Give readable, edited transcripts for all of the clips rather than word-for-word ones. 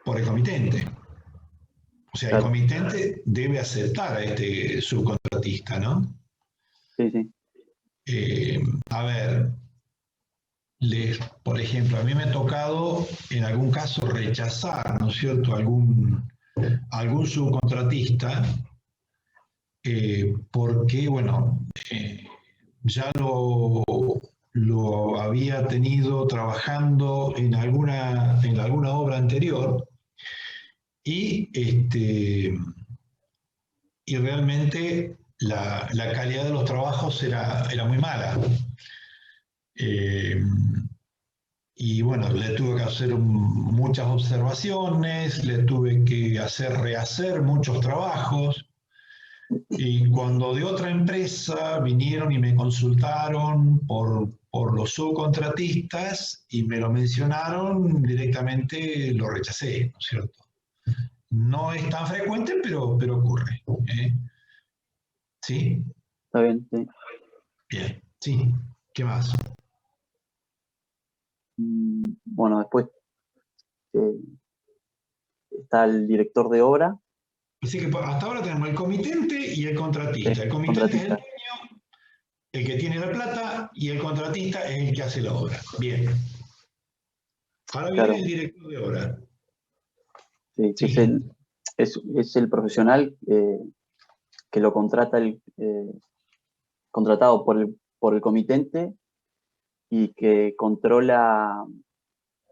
por el comitente. O sea, el Claro. comitente debe aceptar a este subcontratista, ¿no? Sí, sí. A ver, por ejemplo, a mí me ha tocado en algún caso rechazar, ¿no es cierto?, algún subcontratista porque, bueno, ya lo había tenido trabajando en alguna obra anterior y, y realmente la calidad de los trabajos era muy mala. Y bueno, le tuve que hacer muchas observaciones, le tuve que rehacer muchos trabajos. Y cuando de otra empresa vinieron y me consultaron por los subcontratistas y me lo mencionaron, directamente lo rechacé, ¿no es cierto? No es tan frecuente, pero ocurre. ¿Sí? Está bien, sí. Bien, sí. ¿Qué más? Bueno, después eh, está el director de obra, Así que hasta ahora tenemos el comitente y el contratista. El comitente es el contratista. dueño, el que tiene la plata, y el contratista es el que hace la obra. Bien. Ahora viene Claro, el director de obra. sí, que Sí. es el profesional que lo contrata contratado por el comitente y que controla,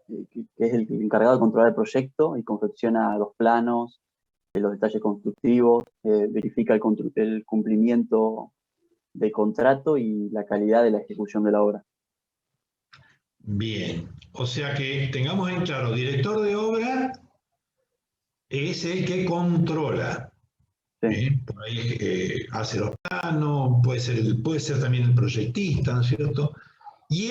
que es el encargado de controlar el proyecto y confecciona los planos, los detalles constructivos, verifica el cumplimiento del contrato y la calidad de la ejecución de la obra. Bien. O sea que tengamos en claro, director de obra es el que controla. Sí, Por ahí hace los planos, puede ser también el proyectista, ¿no es cierto? Y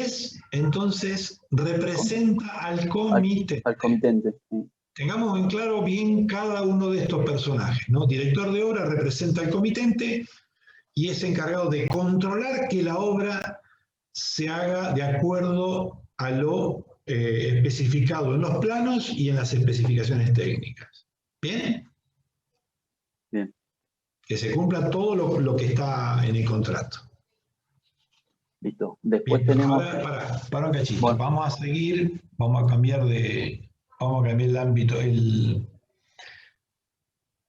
entonces, representa al al, comité. al comitente. Sí, Tengamos en claro bien cada uno de estos personajes, ¿no? Director de obra representa al comitente y es encargado de controlar que la obra se haga de acuerdo a lo especificado en los planos y en las especificaciones técnicas. ¿Bien? bien. Que se cumpla todo lo que está en el contrato. Listo. Después Bien, tenemos, ahora para un cachito. bueno, Vamos a seguir, vamos a cambiar el ámbito,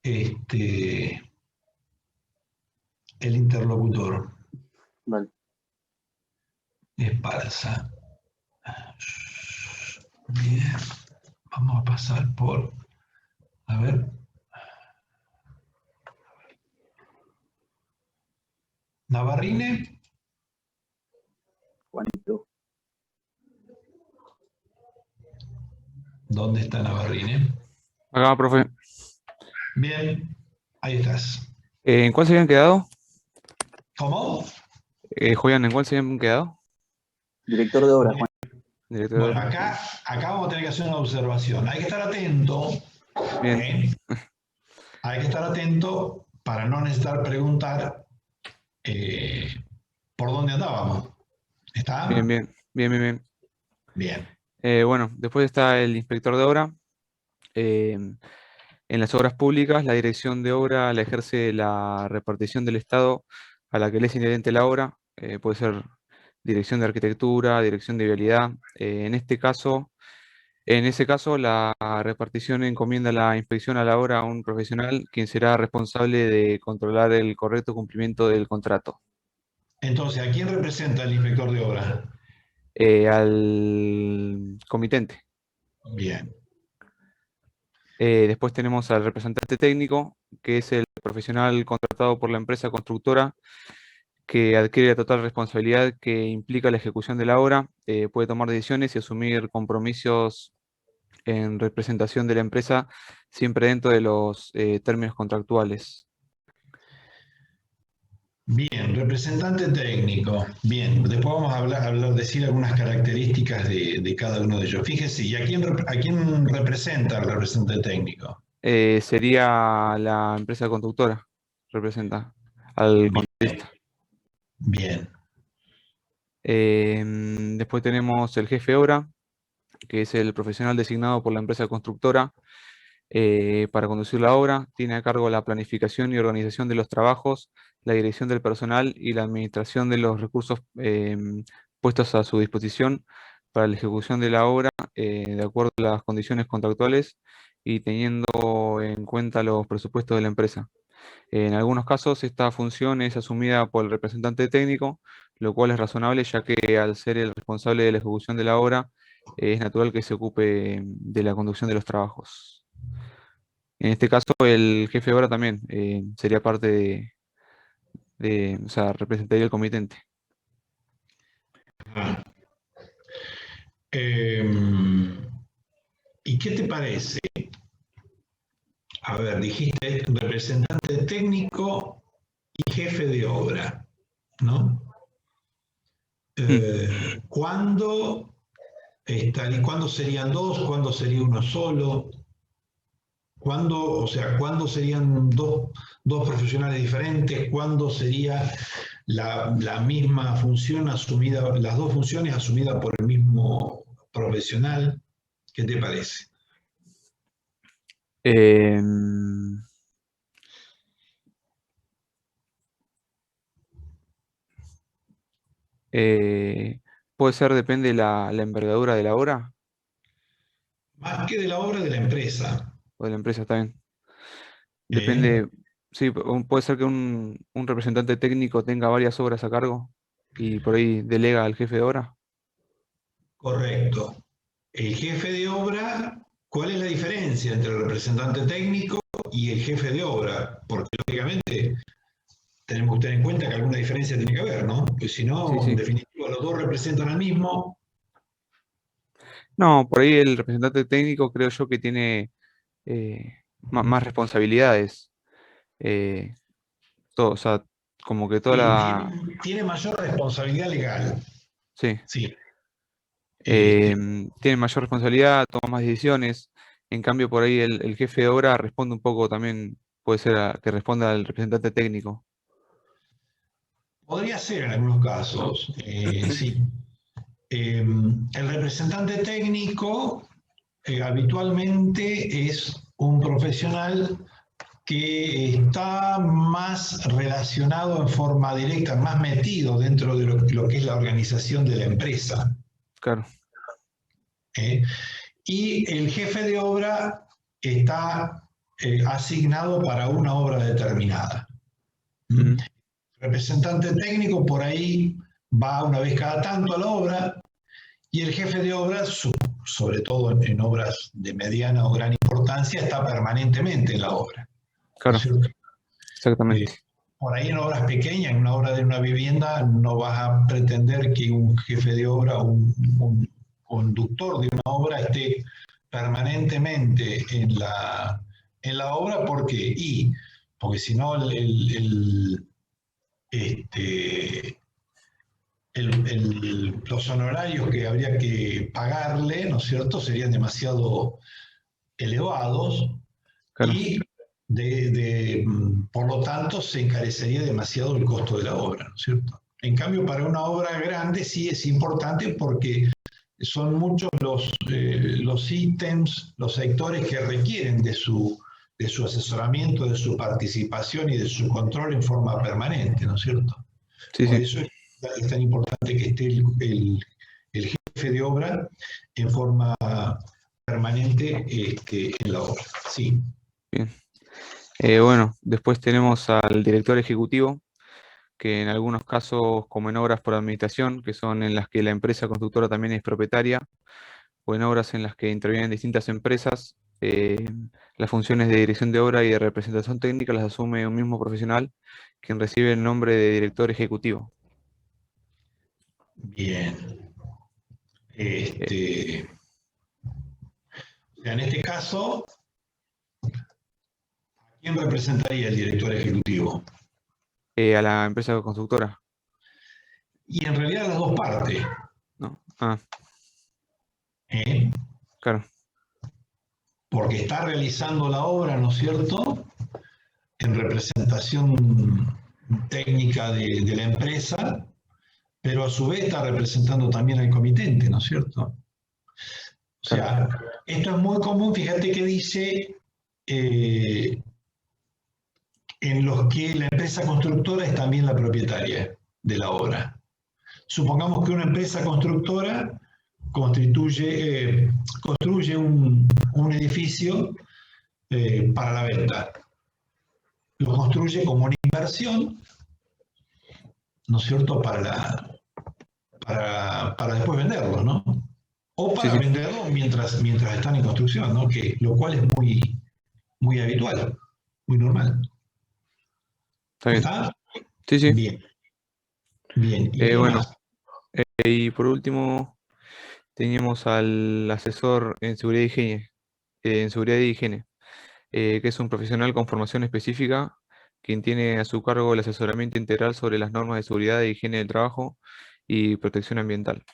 este, el interlocutor. vale. Esparza. Bien, vamos a pasar por, a ver, Navarrine. Juanito. ¿Dónde está Navarrine? Acá, profe. Bien, ahí estás. ¿En cuál se habían quedado? ¿Cómo? Julián, ¿en cuál se habían quedado? Director de obra, Bien. Juan. Director de Bueno, obra. acá vamos a tener que hacer una observación. Hay que estar atento, Bien, ¿eh? Hay que estar atento para no necesitar preguntar eh, por dónde andábamos. bien, ¿Está? bien, bien, bien, bien. Bien. Bueno, después está el inspector de obra. Eh, en las obras públicas, la dirección de obra la ejerce la repartición del Estado a la que le es inherente la obra. Puede ser dirección de arquitectura, dirección de vialidad. En ese caso, la repartición encomienda la inspección a la obra a un profesional, quien será responsable de controlar el correcto cumplimiento del contrato. Entonces, ¿a quién representa el inspector de obra? Al comitente. Bien. Después tenemos al representante técnico, que es el profesional contratado por la empresa constructora que adquiere la total responsabilidad que implica la ejecución de la obra, puede tomar decisiones y asumir compromisos en representación de la empresa, siempre dentro de los términos contractuales. Bien, representante técnico. Bien, después vamos a decir algunas características de cada uno de ellos. Fíjese, ¿y a quién representa el representante técnico? Sería la empresa constructora, representa al Bien, contratista. bien, Después tenemos el jefe de obra, que es el profesional designado por la empresa constructora para conducir la obra. Tiene a cargo la planificación y organización de los trabajos, la dirección del personal y la administración de los recursos puestos a su disposición para la ejecución de la obra de acuerdo a las condiciones contractuales y teniendo en cuenta los presupuestos de la empresa. En algunos casos, esta función es asumida por el representante técnico, lo cual es razonable, ya que al ser el responsable de la ejecución de la obra, es natural que se ocupe de la conducción de los trabajos. En este caso, el jefe de obra también sería parte o sea, representaría el comitente. Ah. ¿Y qué te parece? A ver, dijiste representante técnico y jefe de obra, ¿no? ¿Cuándo serían dos? ¿Cuándo sería uno solo? ¿Cuándo serían dos profesionales diferentes? ¿Cuándo sería la misma función asumida, las dos funciones asumidas por el mismo profesional? ¿Qué te parece? Puede ser, depende la envergadura de la obra Más que de la obra, de la empresa. o de la empresa también. Depende, sí, puede ser que un representante técnico tenga varias obras a cargo y por ahí delega al jefe de obra. Correcto. El jefe de obra, ¿cuál es la diferencia entre el representante técnico y el jefe de obra? Porque lógicamente tenemos que tener en cuenta que alguna diferencia tiene que haber, ¿no? Porque si no, Sí, en sí. definitiva, los dos representan al mismo. No, por ahí el representante técnico creo yo que tiene más responsabilidades. eh, o sea, como que toda Sí, la... tiene mayor responsabilidad legal. Sí, Sí. tiene mayor responsabilidad, toma más decisiones. En cambio, por ahí el jefe de obra responde un poco también, puede ser que responda al representante técnico. Podría ser en algunos casos, sí. El representante técnico habitualmente es un profesional que está más relacionado en forma directa, más metido dentro de lo que es la organización de la empresa. Claro. Y el jefe de obra está asignado para una obra determinada. Ujú. Representante técnico por ahí va una vez cada tanto a la obra y el jefe de obra, sobre todo en obras de mediana o gran importancia, está permanentemente en la obra. ¿No Claro, es cierto? exactamente. Por ahí en obras pequeñas, en una obra de una vivienda, no vas a pretender que un jefe de obra o un conductor de una obra esté permanentemente en la obra. ¿Por qué? Porque si no, los honorarios que habría que pagarle, ¿no es cierto?, serían demasiado elevados Claro. y por lo tanto se encarecería demasiado el costo de la obra, ¿no es cierto? En cambio, para una obra grande sí es importante porque son muchos los ítems, los sectores que requieren de su asesoramiento, de su participación y de su control en forma permanente, ¿no es cierto? Sí, Por sí. eso es tan importante que esté el jefe de obra en forma permanente en la obra. Sí. Bien. Bueno, después tenemos al director ejecutivo, que en algunos casos, como en obras por administración, que son en las que la empresa constructora también es propietaria, o en obras en las que intervienen distintas empresas, las funciones de dirección de obra y de representación técnica las asume un mismo profesional, quien recibe el nombre de director ejecutivo. Bien. En este caso, ¿quién representaría el director ejecutivo? A la empresa constructora, Y en realidad las dos partes. ¿no? Ah, ¿eh? claro, Porque está realizando la obra, ¿no es cierto?, en representación técnica de la empresa, pero a su vez está representando también al comitente, ¿no es cierto? O sea, esto es muy común, fíjate que dice en los que la empresa constructora es también la propietaria de la obra. Supongamos que una empresa constructora construye un edificio para la venta. Lo construye como una inversión, ¿no es cierto?, para después venderlo, ¿no? O para venderlo mientras están en construcción, ¿no? Lo cual es muy habitual, muy normal. Está bien. ¿Está? Sí, sí. Bien. Bien. ¿Y qué Bueno, más? y por último, teníamos al asesor en seguridad y higiene, que es un profesional con formación específica, quien tiene a su cargo el asesoramiento integral sobre las normas de seguridad e higiene del trabajo y protección ambiental.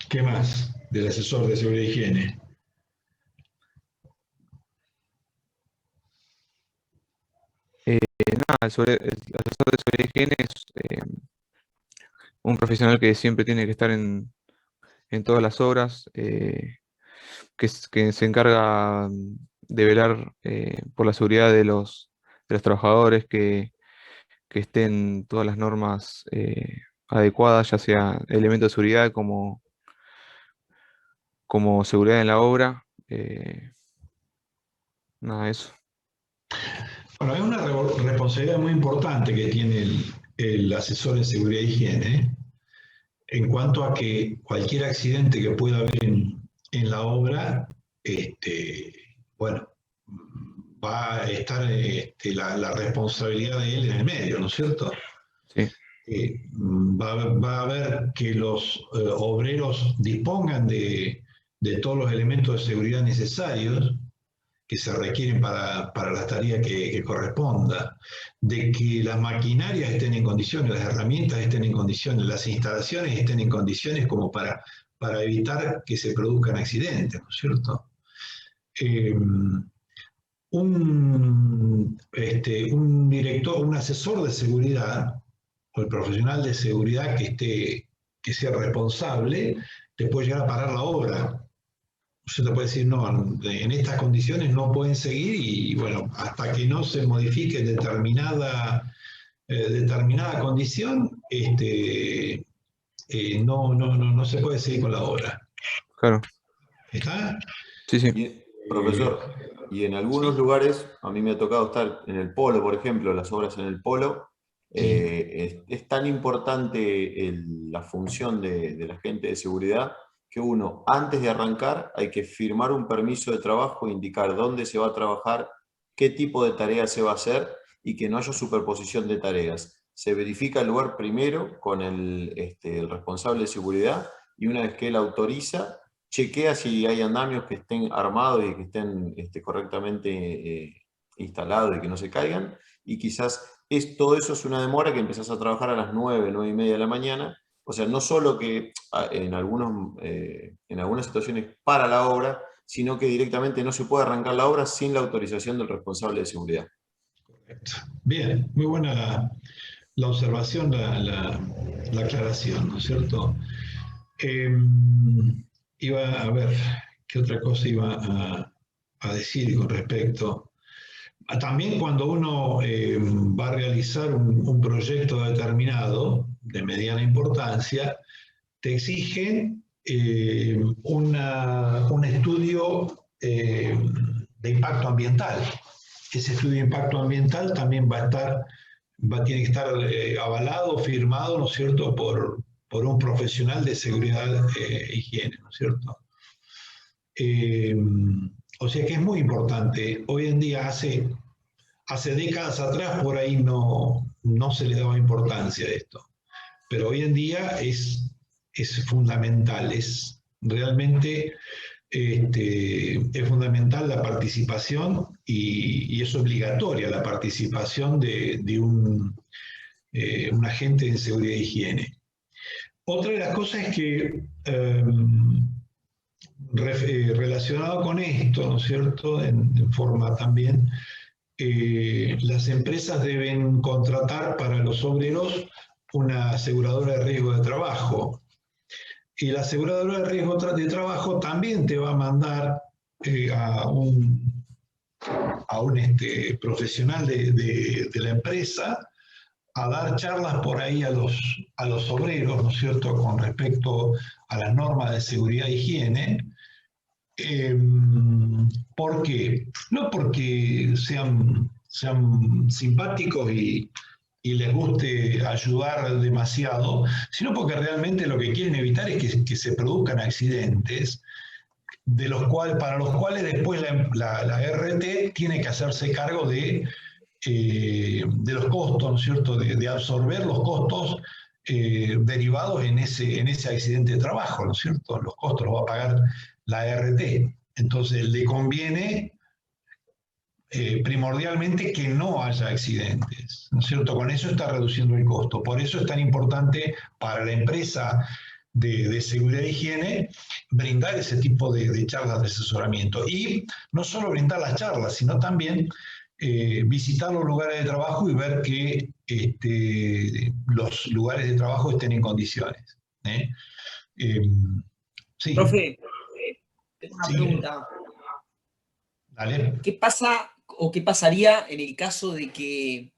¿Qué más del asesor de seguridad e higiene? Nada, el asesor de seguridad y higiene es un profesional que siempre tiene que estar en todas las obras, que se encarga de velar por la seguridad de los trabajadores, que estén todas las normas adecuadas, ya sea elementos de seguridad como seguridad en la obra. Nada de eso. Bueno, hay una responsabilidad muy importante que tiene el asesor en seguridad e higiene en cuanto a que cualquier accidente que pueda haber en la obra, bueno, va a estar la responsabilidad de él en el medio, ¿no es cierto? Sí, Va a haber que los obreros dispongan de todos los elementos de seguridad necesarios que se requieren para la tarea que corresponda, de que las maquinarias estén en condiciones, las herramientas estén en condiciones, las instalaciones estén en condiciones como para evitar que se produzcan accidentes, ¿no es cierto? Un director, un asesor de seguridad o el profesional de seguridad que sea responsable, te puede llegar a parar la obra. Usted te puede decir, no, en estas condiciones no pueden seguir y bueno, hasta que no se modifique determinada condición, no se puede seguir con la obra. claro. ¿Está? Sí, sí. Profesor, y en algunos lugares, a mí me ha tocado estar en el polo, por ejemplo, las obras en el polo, es tan importante la función de la gente de seguridad que uno, antes de arrancar, hay que firmar un permiso de trabajo, indicar dónde se va a trabajar, qué tipo de tareas se va a hacer y que no haya superposición de tareas. Se verifica el lugar primero con el responsable de seguridad y una vez que él autoriza, chequea si hay andamios que estén armados y que estén correctamente instalados y que no se caigan, y quizás todo eso es una demora que empezás a trabajar a las 9, 9 y media de la mañana, o sea, no solo que en algunas situaciones para la obra, sino que directamente no se puede arrancar la obra sin la autorización del responsable de seguridad. Correcto. Bien, muy buena la observación, la aclaración, ¿no es cierto? Iba a ver qué otra cosa iba a decir con respecto. También cuando uno va a realizar un proyecto determinado de mediana importancia, te exigen un estudio de impacto ambiental. Ese estudio de impacto ambiental también tiene que estar avalado, firmado, ¿no es cierto?, por un profesional de seguridad e higiene, ¿no es cierto? O sea que es muy importante. Hoy en día, hace décadas atrás, por ahí no se le daba importancia a esto. Pero hoy en día es fundamental, es realmente es fundamental la participación y es obligatoria la participación de un agente de seguridad e higiene. Otra de las cosas es que relacionado con esto, ¿no es cierto?, en forma también, las empresas deben contratar para los obreros una aseguradora de riesgo de trabajo. y la aseguradora de riesgo de trabajo también te va a mandar a un profesional de la empresa a dar charlas por ahí a los obreros, ¿no es cierto?, con respecto a las normas de seguridad e higiene. ¿Por qué? No porque sean simpáticos y les guste ayudar demasiado, sino porque realmente lo que quieren evitar es que se produzcan accidentes para los cuales después la RT tiene que hacerse cargo de los costos, ¿no es cierto?, de absorber los costos derivados en ese accidente de trabajo, ¿no es cierto? Los costos los va a pagar la RT. Entonces le conviene primordialmente que no haya accidentes, ¿no es cierto? Con eso está reduciendo el costo. Por eso es tan importante para la empresa de seguridad e higiene brindar ese tipo de charlas de asesoramiento. Y no solo brindar las charlas, sino también visitar los lugares de trabajo y ver que los lugares de trabajo estén en condiciones. Sí. Profe, tengo una Sí. pregunta. Dale. ¿Qué pasa o qué pasaría en el caso de que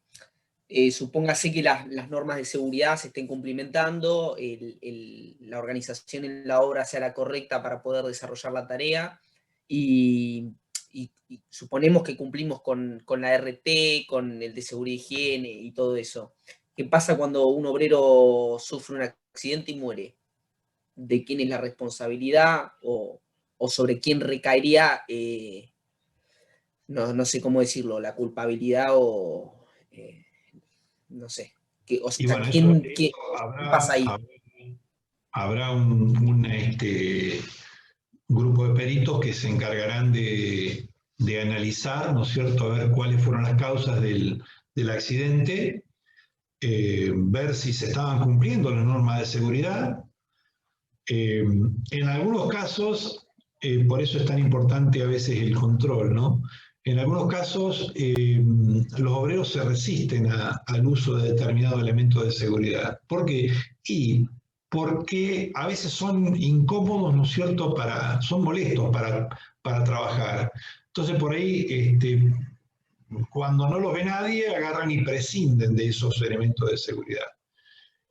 supóngase que las normas de seguridad se estén cumplimentando, la organización en la obra sea la correcta para poder desarrollar la tarea y suponemos que cumplimos con la RT, con el de seguridad e higiene y todo eso? ¿Qué pasa cuando un obrero sufre un accidente y muere? ¿De quién es la responsabilidad o sobre quién recaería, no sé cómo decirlo, la culpabilidad o no sé? O sea, Y bueno, ¿qué pasa ahí? habrá un grupo de peritos que se encargarán de analizar, ¿no es cierto?, a ver cuáles fueron las causas del accidente, ver si se estaban cumpliendo las normas de seguridad. En algunos casos, por eso es tan importante a veces el control, ¿no? En algunos casos, los obreros se resisten al uso de determinados elementos de seguridad. ¿Por qué? Porque a veces son incómodos, ¿no es cierto?, son molestos para trabajar. Entonces, por ahí, cuando no los ve nadie, agarran y prescinden de esos elementos de seguridad.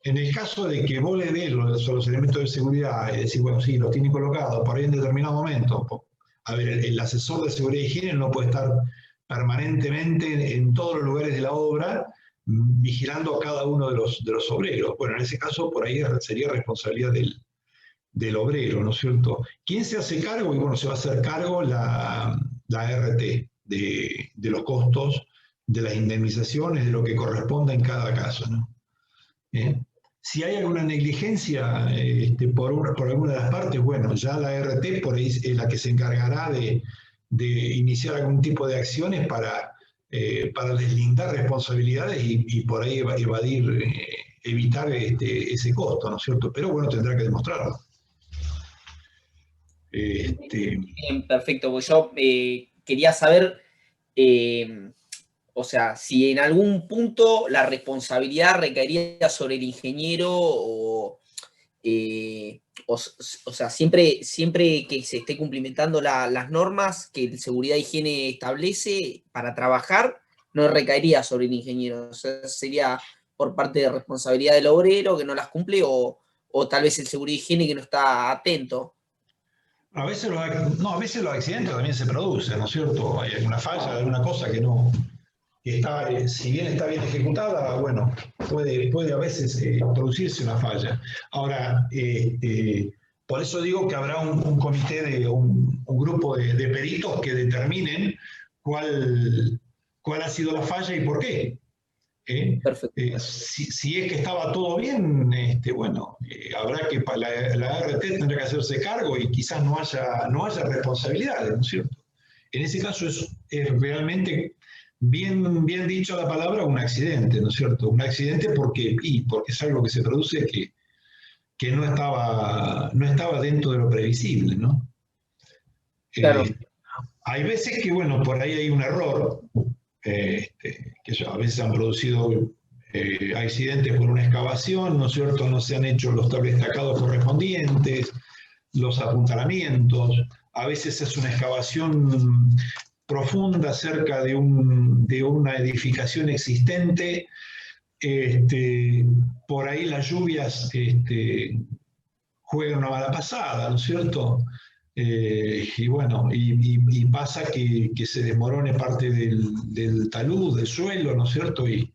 En el caso de que vos le des los elementos de seguridad y decís, bueno, sí, los tiene colocados por ahí en determinado momento. A ver, el asesor de seguridad y higiene no puede estar permanentemente en todos los lugares de la obra vigilando a cada uno de los obreros. Bueno, en ese caso, por ahí sería responsabilidad del obrero, ¿no es cierto? ¿Quién se hace cargo? Y bueno, se va a hacer cargo la RT de los costos, de las indemnizaciones, de lo que corresponda en cada caso, ¿no? Si hay alguna negligencia por alguna de las partes, bueno, ya la RT por ahí es la que se encargará de iniciar algún tipo de acciones para deslindar responsabilidades y por ahí evitar ese costo, ¿no es cierto? Pero bueno, tendrá que demostrarlo. Bien, perfecto, pues yo quería saber, o sea, si en algún punto la responsabilidad recaería sobre el ingeniero o sea, siempre que se esté cumplimentando las normas que el seguridad e higiene establece para trabajar, no recaería sobre el ingeniero. O sea, sería por parte de responsabilidad del obrero que no las cumple o tal vez el seguridad e higiene que no está atento. A veces los accidentes también se producen, ¿no es cierto? Hay alguna falla, alguna cosa que no, que está, si bien está bien ejecutada, bueno, puede a veces producirse una falla. Ahora, por eso digo que habrá un comité, un grupo de peritos que determinen cuál ha sido la falla y por qué. Perfecto. Si es que estaba todo bien, bueno, habrá que, la RT tendrá que hacerse cargo y quizás no haya responsabilidades, ¿no es cierto? En ese caso es realmente, bien dicho la palabra, un accidente, ¿no es cierto? Un accidente porque es algo que se produce que no estaba dentro de lo previsible, ¿no? Claro. Hay veces que, bueno, por ahí hay un error, que a veces han producido accidentes por una excavación, ¿no es cierto? No se han hecho los destacados correspondientes, los apuntalamientos, a veces es una excavación profunda cerca de una edificación existente, por ahí las lluvias juegan una mala pasada, ¿no es cierto? Y bueno, y pasa que se desmorone parte del talud, del suelo, ¿no es cierto? Y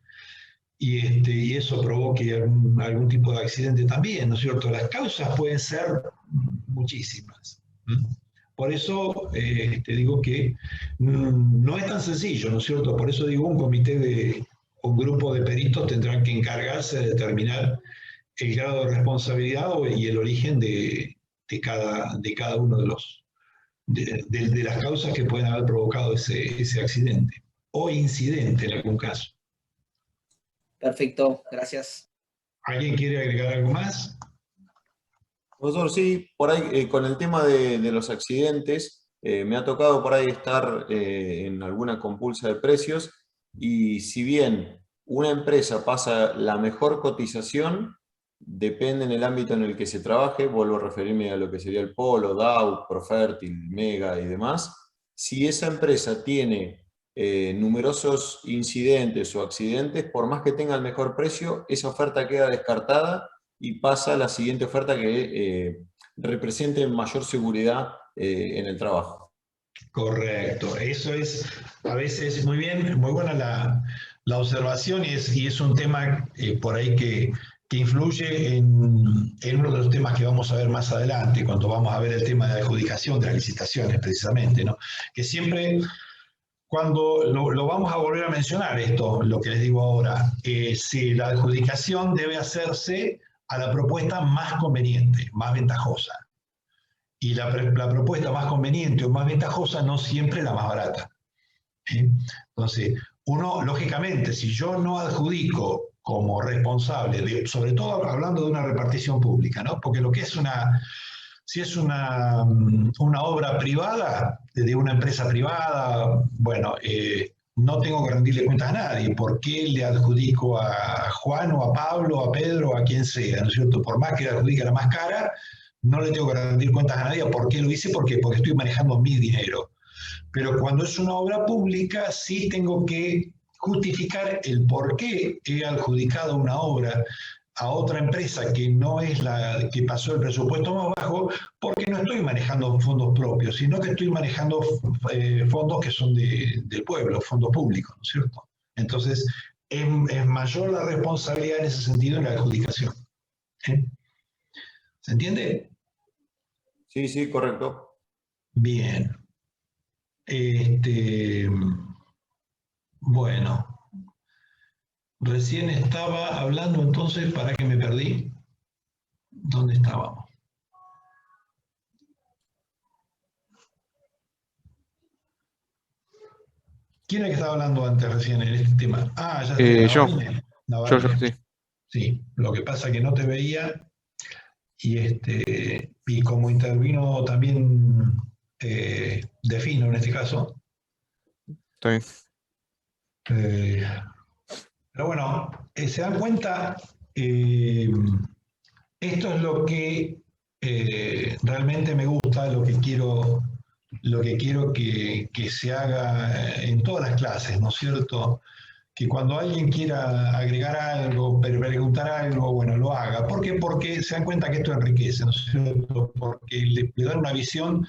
eso provoque algún tipo de accidente también, ¿no es cierto? Las causas pueden ser muchísimas. Por eso digo que no es tan sencillo, ¿no es cierto? Por eso digo, un grupo de peritos tendrán que encargarse de determinar el grado de responsabilidad y el origen de cada uno de las causas que pueden haber provocado ese accidente o incidente en algún caso. Perfecto, gracias. ¿Alguien quiere agregar algo más? Profesor, sí, por ahí con el tema de los accidentes, me ha tocado por ahí estar en alguna compulsa de precios, y si bien una empresa pasa la mejor cotización, depende en el ámbito en el que se trabaje, vuelvo a referirme a lo que sería el Polo, Dow, Profertil, Mega y demás, si esa empresa tiene numerosos incidentes o accidentes, por más que tenga el mejor precio, esa oferta queda descartada y pasa a la siguiente oferta que represente mayor seguridad en el trabajo. Correcto, eso es a veces muy bien, muy buena la observación, y es un tema por ahí que influye en uno de los temas que vamos a ver más adelante, cuando vamos a ver el tema de la adjudicación de las licitaciones, precisamente, ¿no? Que siempre, cuando lo vamos a volver a mencionar, esto, lo que les digo ahora, si la adjudicación debe hacerse a la propuesta más conveniente, más ventajosa. Y la propuesta más conveniente o más ventajosa no siempre la más barata. Entonces, uno, lógicamente, si yo no adjudico como responsable, sobre todo hablando de una repartición pública, ¿no? Porque lo que es si es una obra privada, de una empresa privada, bueno, no tengo que rendirle cuentas a nadie. ¿Por qué le adjudico a Juan o a Pablo, a Pedro, a quien sea, ¿no es cierto? Por más que le adjudique la más cara, no le tengo que rendir cuentas a nadie. ¿Por qué lo hice? Porque estoy manejando mi dinero. Pero cuando es una obra pública, sí tengo que justificar el por qué he adjudicado una obra a otra empresa que no es la que pasó el presupuesto más bajo, porque no estoy manejando fondos propios, sino que estoy manejando fondos que son del pueblo, fondos públicos, ¿no es cierto? Entonces, es mayor la responsabilidad en ese sentido en la adjudicación. ¿Se entiende? Sí, sí, correcto. Bien. Bueno, recién estaba hablando entonces, ¿para qué me perdí? ¿Dónde estábamos? ¿Quién es que estaba hablando antes recién en este tema? Ah, ya está, Navalny. Yo, sí. Sí, lo que pasa es que no te veía y como intervino también Defino en este caso. Está bien. Pero bueno, se dan cuenta, esto es lo que realmente me gusta, lo que quiero que se haga en todas las clases, ¿no es cierto? Que cuando alguien quiera agregar algo, preguntar algo, bueno, lo haga. ¿Por qué? Porque se dan cuenta que esto enriquece, ¿no es cierto? Porque le da una visión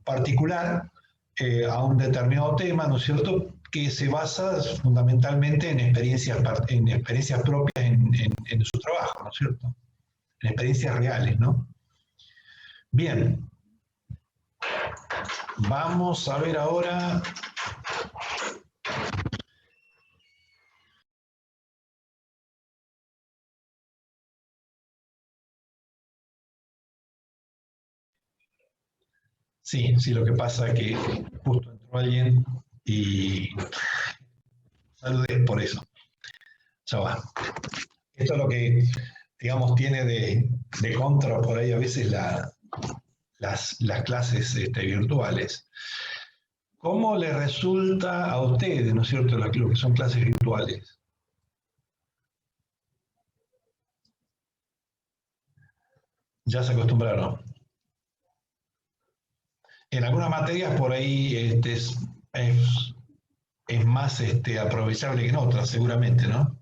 particular a un determinado tema, ¿no es cierto?, que se basa fundamentalmente en experiencias propias en su trabajo, ¿no es cierto?, en experiencias reales, ¿no? Bien, vamos a ver ahora sí, lo que pasa es que justo entró alguien y saludé por eso. Ya va. Esto es lo que, digamos, tiene de contra por ahí a veces las clases virtuales. ¿Cómo le resulta a ustedes, ¿no es cierto?, lo que son clases virtuales? Ya se acostumbraron. En algunas materias por ahí es más aprovechable que en otras, seguramente, ¿no?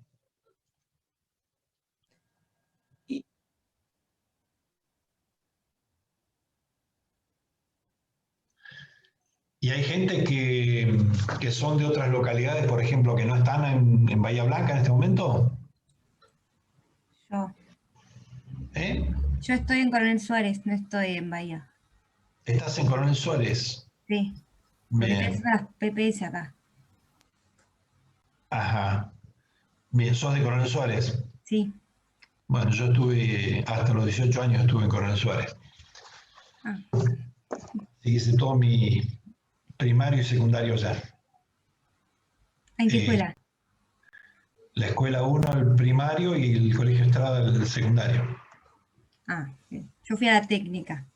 Y hay gente que son de otras localidades, por ejemplo, que no están en Bahía Blanca en este momento. Yo. ¿Eh? Yo estoy en Coronel Suárez, no estoy en Bahía. ¿Estás en Coronel Suárez? Sí. Porque Bien. es una PPS acá. Ajá. Bien, ¿sos de Coronel Suárez? Sí. Bueno, yo estuve, hasta los 18 años estuve en Coronel Suárez. Ah. Y hice todo mi primario y secundario allá. ¿En qué escuela? La escuela 1 el primario y el colegio Estrada el secundario. Ah, bien. Yo fui a la técnica.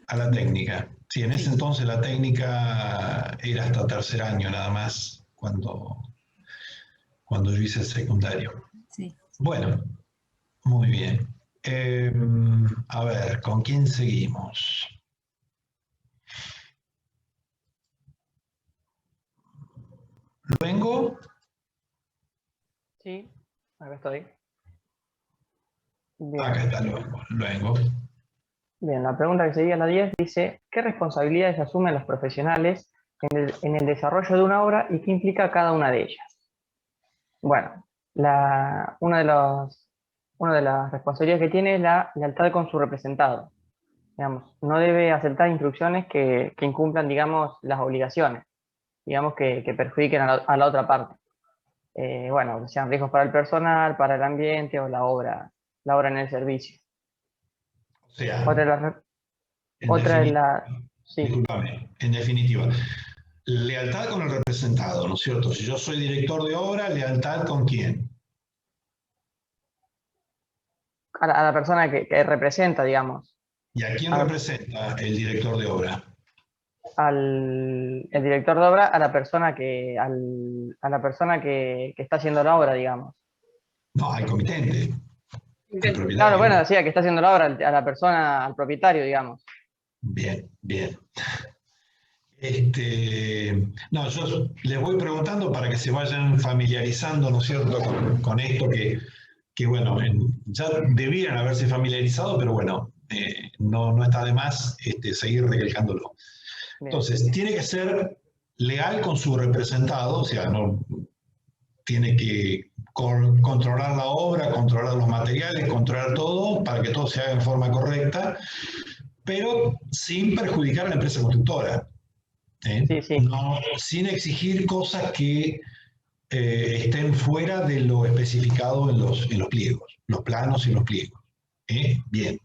A la técnica. Sí, en ese Sí. entonces la técnica era hasta tercer año nada más, cuando yo hice el secundario. Sí. Bueno, muy bien. A ver, ¿con quién seguimos? ¿Luengo? Sí, acá estoy. Bien. Acá está Luengo. Bien, la pregunta que seguía, la 10, dice, ¿qué responsabilidades asumen los profesionales en el desarrollo de una obra y qué implica cada una de ellas? Bueno, una de las responsabilidades que tiene es la lealtad con su representado. Digamos, no debe aceptar instrucciones que incumplan, digamos, las obligaciones, digamos, que perjudiquen a la otra parte. Bueno, que sean riesgos para el personal, para el ambiente o la obra en el servicio. O sea, Otra es la... Sí, discúlpame, en definitiva, lealtad con el representado, ¿no es cierto? Si yo soy director de obra, lealtad con quién. a la persona que representa, digamos, ¿Y a quién a- representa el director de obra? el director de obra, a la persona que está haciendo la obra, digamos. No, al comitente, al Claro, propietario. bueno, decía que está haciendo la obra a la persona, al propietario, digamos. Bien, bien. No, yo les voy preguntando para que se vayan familiarizando, ¿no es cierto?, con esto que bueno, ya debían haberse familiarizado, pero bueno, no está de más seguir recalcándolo. Bien. Entonces, tiene que ser leal con su representado, o sea, no tiene que controlar la obra, controlar los materiales, controlar todo para que todo se haga en forma correcta, pero sin perjudicar a la empresa constructora. Sí, sí. No, sin exigir cosas que estén fuera de lo especificado en los pliegos, los planos y los pliegos. Bien. Bien.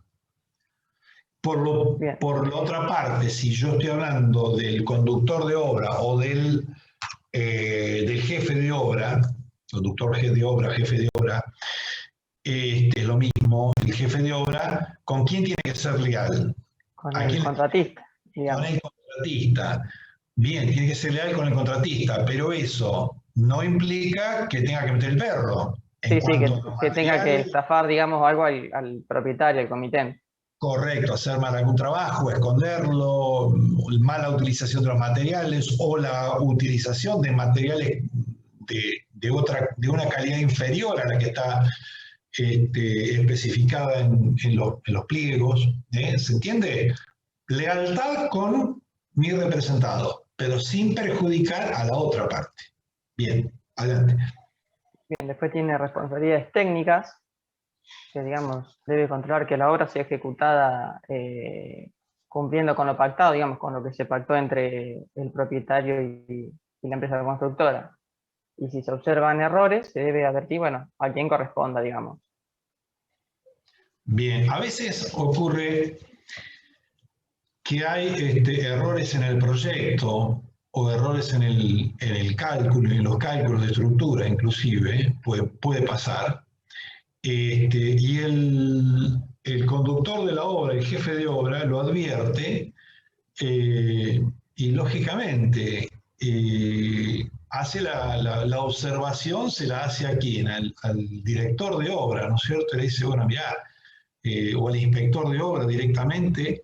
Por la otra parte, si yo estoy hablando del conductor de obra o del jefe de obra, conductor de obra, jefe de obra, es lo mismo, el jefe de obra, ¿con quién tiene que ser leal? Con ¿A el quién? contratista, Con digamos. el contratista. Bien, tiene que ser leal con el contratista, pero eso no implica que tenga que meter el perro. Sí, sí, que tenga que Materiales, estafar, digamos, algo al propietario, al comitente. correcto, hacer mal algún trabajo, esconderlo, mala utilización de los materiales o la utilización de materiales de una calidad inferior a la que está especificada en los pliegos. ¿Se entiende? Lealtad con mi representado, pero sin perjudicar a la otra parte. Bien, adelante. Bien, después tiene responsabilidades técnicas, que digamos, debe controlar que la obra sea ejecutada cumpliendo con lo pactado, digamos, con lo que se pactó entre el propietario y la empresa constructora. Y si se observan errores, se debe advertir, bueno, a quien corresponda, digamos. Bien, a veces ocurre que hay errores en el proyecto o errores en el cálculo, en los cálculos de estructura inclusive, puede pasar. Y el conductor de la obra, el jefe de obra, lo advierte y lógicamente hace la observación, se la hace a quién, al director de obra, ¿no es cierto? Y le dice, bueno, mirá, o el inspector de obra directamente,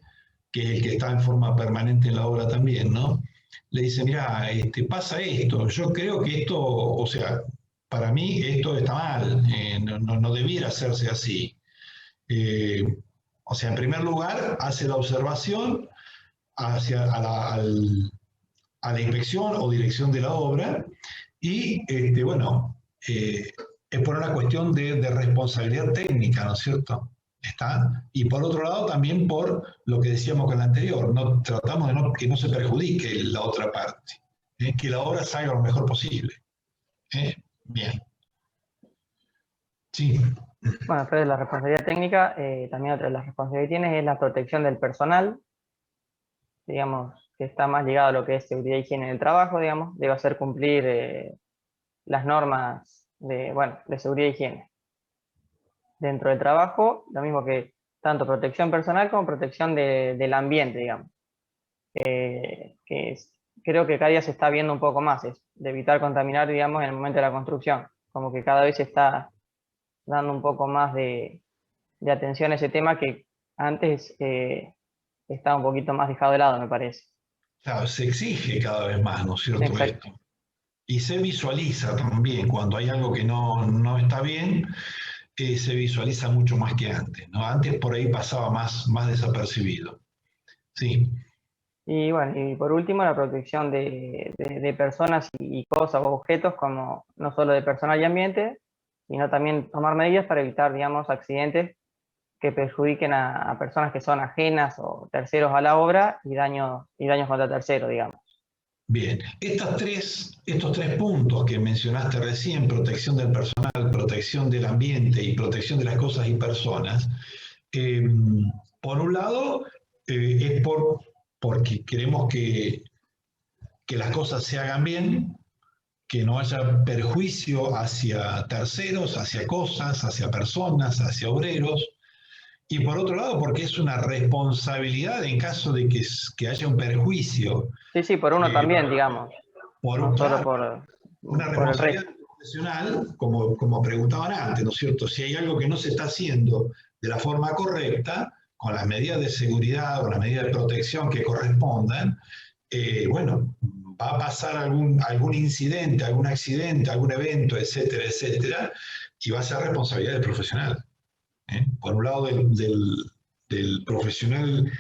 que es el que está en forma permanente en la obra también, ¿no? Le dice, mira, pasa esto, yo creo que esto, o sea, para mí esto está mal, no debiera hacerse así. O sea, en primer lugar, hace la observación hacia a la inspección o dirección de la obra y, bueno, es por una cuestión de responsabilidad técnica, ¿no es cierto? ¿Está? Y por otro lado, también por lo que decíamos con la anterior, no, tratamos de que no se perjudique la otra parte, que la obra salga lo mejor posible. Bien. Sí. Bueno, después de la responsabilidad técnica, también otra de las responsabilidades que tienes es la protección del personal, digamos, que está más ligado a lo que es seguridad y higiene en el trabajo, digamos, debe hacer cumplir las normas de seguridad y higiene dentro del trabajo, lo mismo que tanto protección personal como protección del ambiente, digamos. Creo que cada día se está viendo un poco más, es de evitar contaminar, digamos, en el momento de la construcción, como que cada vez se está dando un poco más de atención a ese tema que antes estaba un poquito más dejado de lado, me parece. Claro, se exige cada vez más, ¿no es cierto? Exacto. Esto. Y se visualiza también, cuando hay algo que no está bien, se visualiza mucho más que antes, ¿no? Antes por ahí pasaba más desapercibido. Sí. Y bueno, y por último, la protección de personas y cosas o objetos, como no solo de personal y ambiente, sino también tomar medidas para evitar, digamos, accidentes que perjudiquen a personas que son ajenas o terceros a la obra y daños contra terceros, digamos. Bien, estos tres puntos que mencionaste recién, protección del personal, protección del ambiente y protección de las cosas y personas, por un lado, es porque queremos que las cosas se hagan bien, que no haya perjuicio hacia terceros, hacia cosas, hacia personas, hacia obreros. Y por otro lado, porque es una responsabilidad en caso de que haya un perjuicio. Sí, por uno también, digamos. No solo Una por el responsabilidad resto. profesional, como preguntaban antes, ¿no es cierto? Si hay algo que no se está haciendo de la forma correcta, con las medidas de seguridad o las medidas de protección que correspondan, bueno, va a pasar algún incidente, algún accidente, algún evento, etcétera, etcétera, y va a ser responsabilidad del profesional. Por un lado del profesional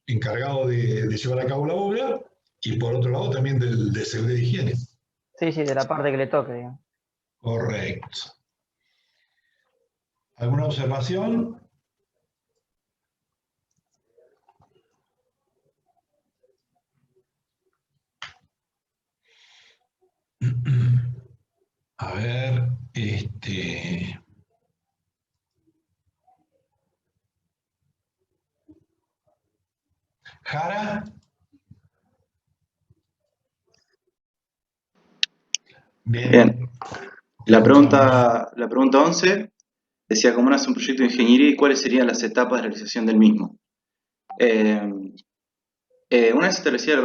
encargado de llevar a cabo la obra y por otro lado también de seguridad y higiene. Sí, de la parte que le toque, digamos. Correcto. ¿Alguna observación? A ver, Jara. Bien. La pregunta 11 decía, ¿cómo nace un proyecto de ingeniería y cuáles serían las etapas de realización del mismo? Una vez establecida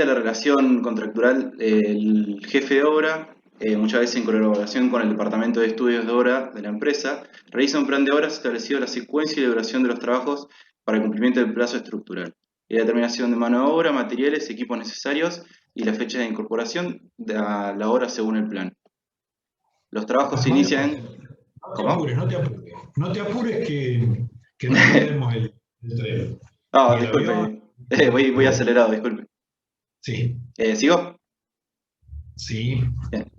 la relación contractual, el jefe de obra, muchas veces en colaboración con el departamento de estudios de obra de la empresa, realiza un plan de obras establecido la secuencia y la duración de los trabajos para el cumplimiento del plazo estructural, y la determinación de mano de obra, materiales, equipos necesarios y la fecha de incorporación de la obra según el plan. Los trabajos se inician... No te apures que no perdemos el tren. Ah, disculpe, voy acelerado, disculpe. Sí. ¿Sigo? Sí. Bien.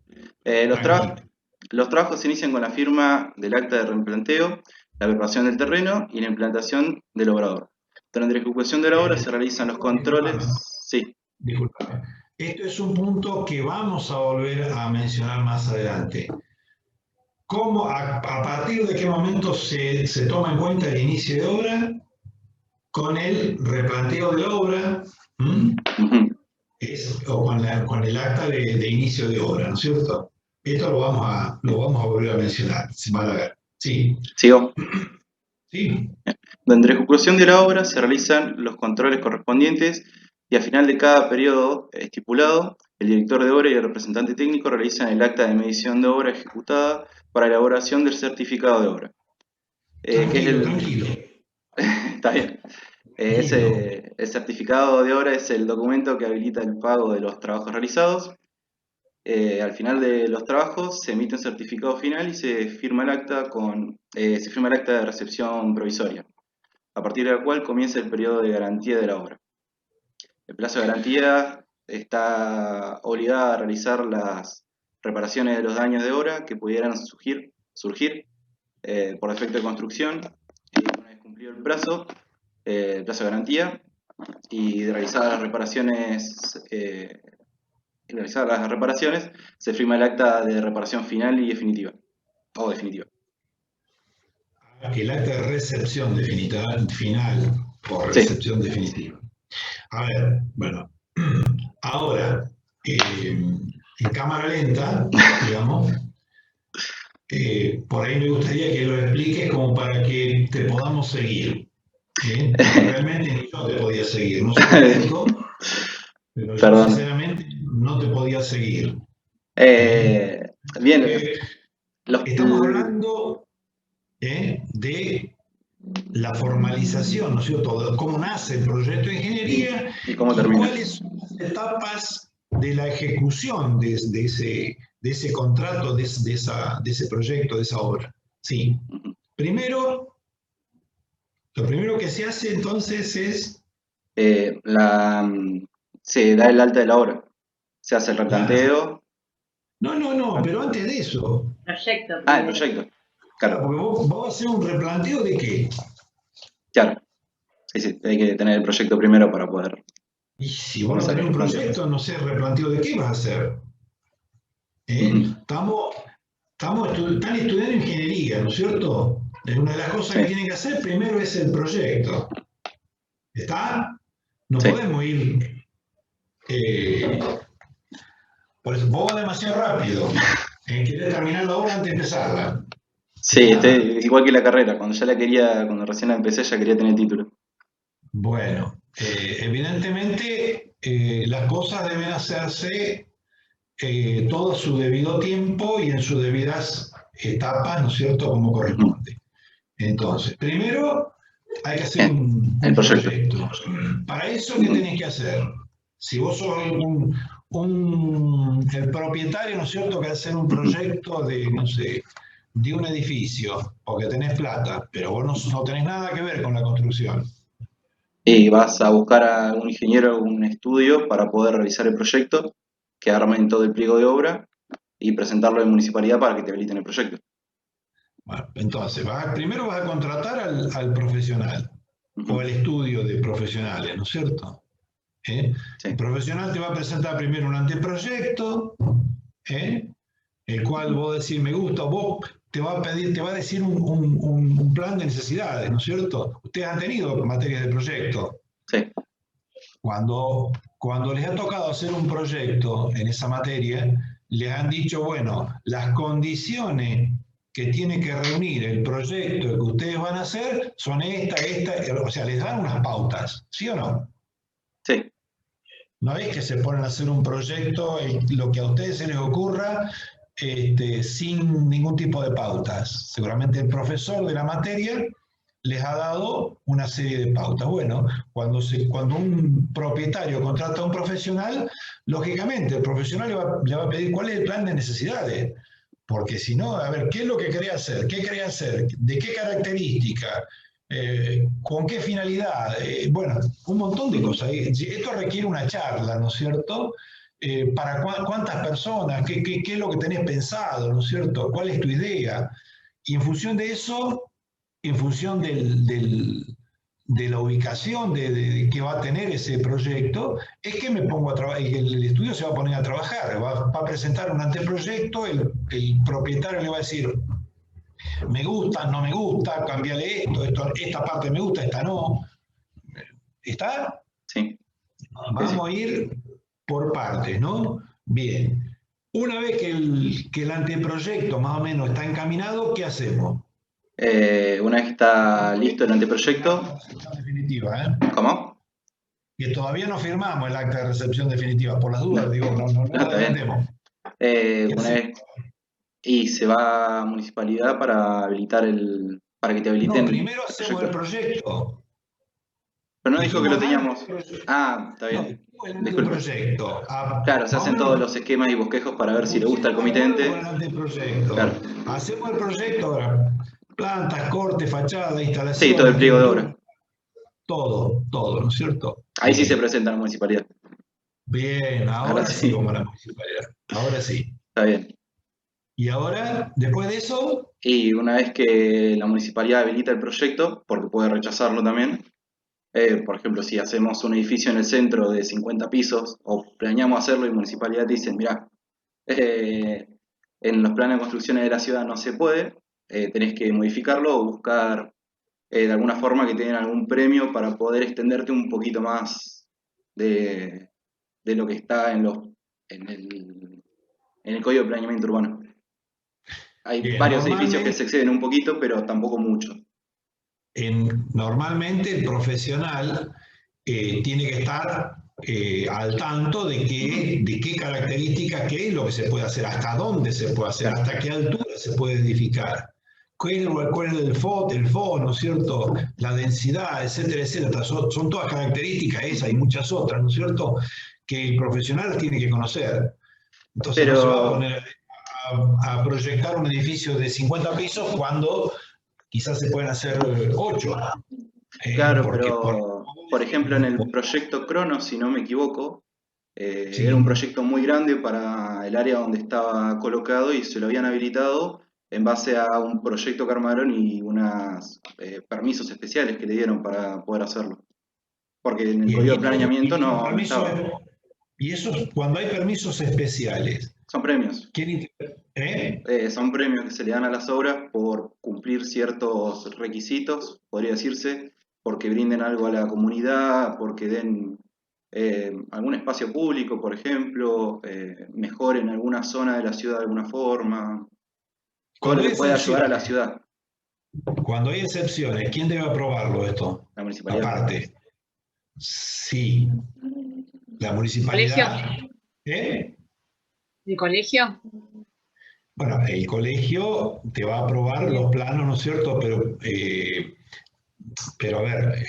Los trabajos se inician con la firma del acta de replanteo, la preparación del terreno y la implantación del obrador. Durante la ejecución de la obra se realizan los controles. Sí. Disculpame. Esto es un punto que vamos a volver a mencionar más adelante. ¿Cómo, a partir de qué momento se toma en cuenta el inicio de obra con el replanteo de la obra? O con el acta de inicio de obra, ¿no es cierto? Esto lo vamos a volver a mencionar. Van a ver. Sí. ¿Sigo? Sí. Durante la ejecución de la obra se realizan los controles correspondientes y al final de cada periodo estipulado el director de obra y el representante técnico realizan el acta de medición de obra ejecutada para elaboración del certificado de obra. Que es Tranquilo. Está bien. Tranquilo. El certificado de obra es el documento que habilita el pago de los trabajos realizados. Al final de los trabajos se emite un certificado final y se firma el acta de recepción provisoria, a partir del cual comienza el periodo de garantía de la obra. El plazo de garantía está obligado a realizar las reparaciones de los daños de obra que pudieran surgir por defecto de construcción, una vez cumplido el plazo de garantía, y de realizar las reparaciones, se firma el acta de reparación final y definitiva, o definitiva. El acta de recepción final o recepción definitiva. A ver, bueno, ahora, en cámara lenta, digamos, por ahí me gustaría que lo expliques como para que te podamos seguir. Realmente ni yo te podía seguir, no soy médico, pero yo sinceramente no te podía seguir. Bien, estamos hablando de la formalización, ¿no es cierto? Cómo nace el proyecto de ingeniería y cómo termina. Cuáles son las etapas de la ejecución de ese contrato, de ese proyecto, de esa obra. Sí. Primero, lo primero que se hace entonces es... se da el alta de la obra, se hace el replanteo. No, pero antes de eso. Proyecto. El proyecto. Claro, porque vos vas a hacer un replanteo de qué. Claro. Sí, hay que tener el proyecto primero para poder... Y si vos no tenés un proyecto, no sé, replanteo de qué vas a hacer. Están estudiando ingeniería, ¿no es cierto? Una de las cosas que tienen que hacer primero es el proyecto. ¿Está? No podemos ir... por eso, vos vas demasiado rápido. Querés terminar la obra antes de empezarla. Sí, igual que la carrera. Cuando recién la empecé ya quería tener título. Bueno, evidentemente las cosas deben hacerse todo a su debido tiempo y en sus debidas etapas, ¿no es cierto?, como corresponde. Entonces, primero hay que hacer un proyecto. Para eso, ¿qué tenés que hacer? Si vos sos el propietario, ¿no es cierto?, que hacer un proyecto de, no sé, de un edificio, porque tenés plata, pero vos no tenés nada que ver con la construcción. Y vas a buscar a un ingeniero, un estudio para poder realizar el proyecto, que armen todo el pliego de obra y presentarlo en municipalidad para que te habiliten el proyecto. Bueno, entonces, primero vas a contratar al profesional o al estudio de profesionales, ¿no es cierto? Sí. El profesional te va a presentar primero un anteproyecto, el cual vos decís me gusta, vos te va a decir un plan de necesidades, ¿no es cierto? Ustedes han tenido materias de proyecto. Sí. Cuando les ha tocado hacer un proyecto en esa materia, les han dicho, bueno, las condiciones que tiene que reunir el proyecto que ustedes van a hacer son esta, o sea, les dan unas pautas, ¿sí o no? Sí. No es que se ponen a hacer un proyecto y lo que a ustedes se les ocurra sin ningún tipo de pautas. Seguramente el profesor de la materia les ha dado una serie de pautas. Bueno, cuando un propietario contrata a un profesional, lógicamente el profesional le va a pedir cuál es el plan de necesidades. Porque si no, a ver, ¿qué es lo que querés hacer? ¿Qué querés hacer? ¿De qué característica? ¿Con qué finalidad? Bueno, un montón de cosas. Esto requiere una charla, ¿no es cierto? ¿Para cuántas personas? ¿Qué es lo que tenés pensado, ¿no es cierto? ¿Cuál es tu idea? Y en función de eso, en función de la ubicación de que va a tener ese proyecto, es que me pongo a trabajar, el estudio se va a poner a trabajar, va a presentar un anteproyecto, el propietario le va a decir, me gusta, no me gusta, cambiale esto, esta parte me gusta, esta no. ¿Está? Sí. Vamos a ir por partes, ¿no? Bien. Una vez que el anteproyecto más o menos está encaminado, ¿qué hacemos? Una vez que está listo el anteproyecto... Definitiva, ¿eh? ¿Cómo? que todavía no firmamos el acta de recepción definitiva, por las dudas, digo, no está bien. adelantemos. Una vez, y se va a municipalidad para habilitar para que te habiliten. No, primero hacemos el proyecto. Pero no dijo que lo Dijimos, teníamos. Ah, está bien. el Disculpe. proyecto. Claro, se hacen todos los esquemas y bosquejos para ver si le gusta al comitente. Claro. Hacemos el proyecto ahora. Plantas, corte, fachada, instalación. Sí, todo el pliego de obra. Todo, ¿no es cierto? Ahí sí se presenta a la municipalidad. Bien, ahora sí vamos a la municipalidad. Ahora sí. Está bien. ¿Y ahora, después de eso? Y una vez que la municipalidad habilita el proyecto, porque puede rechazarlo también, por ejemplo, si hacemos un edificio en el centro de 50 pisos, o planeamos hacerlo y la municipalidad dice, mirá, en los planes de construcciones de la ciudad no se puede, tenés que modificarlo o buscar de alguna forma que tengan algún premio para poder extenderte un poquito más de lo que está en el Código de Planeamiento Urbano. Hay Bien, varios edificios que se exceden un poquito, pero tampoco mucho. Normalmente el profesional tiene que estar al tanto de qué características, qué es lo que se puede hacer, hasta dónde se puede hacer, hasta qué altura se puede edificar, cuál es el FO, ¿no es cierto? La densidad, etcétera, etcétera. Son todas características esas y muchas otras, ¿no es cierto? Que el profesional tiene que conocer. Entonces no se va a poner a proyectar un edificio de 50 pisos cuando quizás se pueden hacer 8. Claro, pero por ejemplo en el proyecto Cronos, si no me equivoco, Sí. era un proyecto muy grande para el área donde estaba colocado y se lo habían habilitado en base a un proyecto que armaron y unos permisos especiales que le dieron para poder hacerlo. Porque en el Código de Planeamiento no estaba. Y eso, cuando hay permisos especiales. Son premios. ¿Eh? Son premios que se le dan a las obras por cumplir ciertos requisitos, podría decirse, porque brinden algo a la comunidad, porque den algún espacio público, por ejemplo, mejoren alguna zona de la ciudad de alguna forma, todo lo que pueda ayudar a la ciudad. Cuando hay excepciones, ¿quién debe aprobarlo esto? La municipalidad. Aparte. Sí. La municipalidad. ¿Colegio? ¿Eh? ¿El colegio? Bueno, el colegio te va a aprobar los planos, ¿no es cierto? Pero a ver,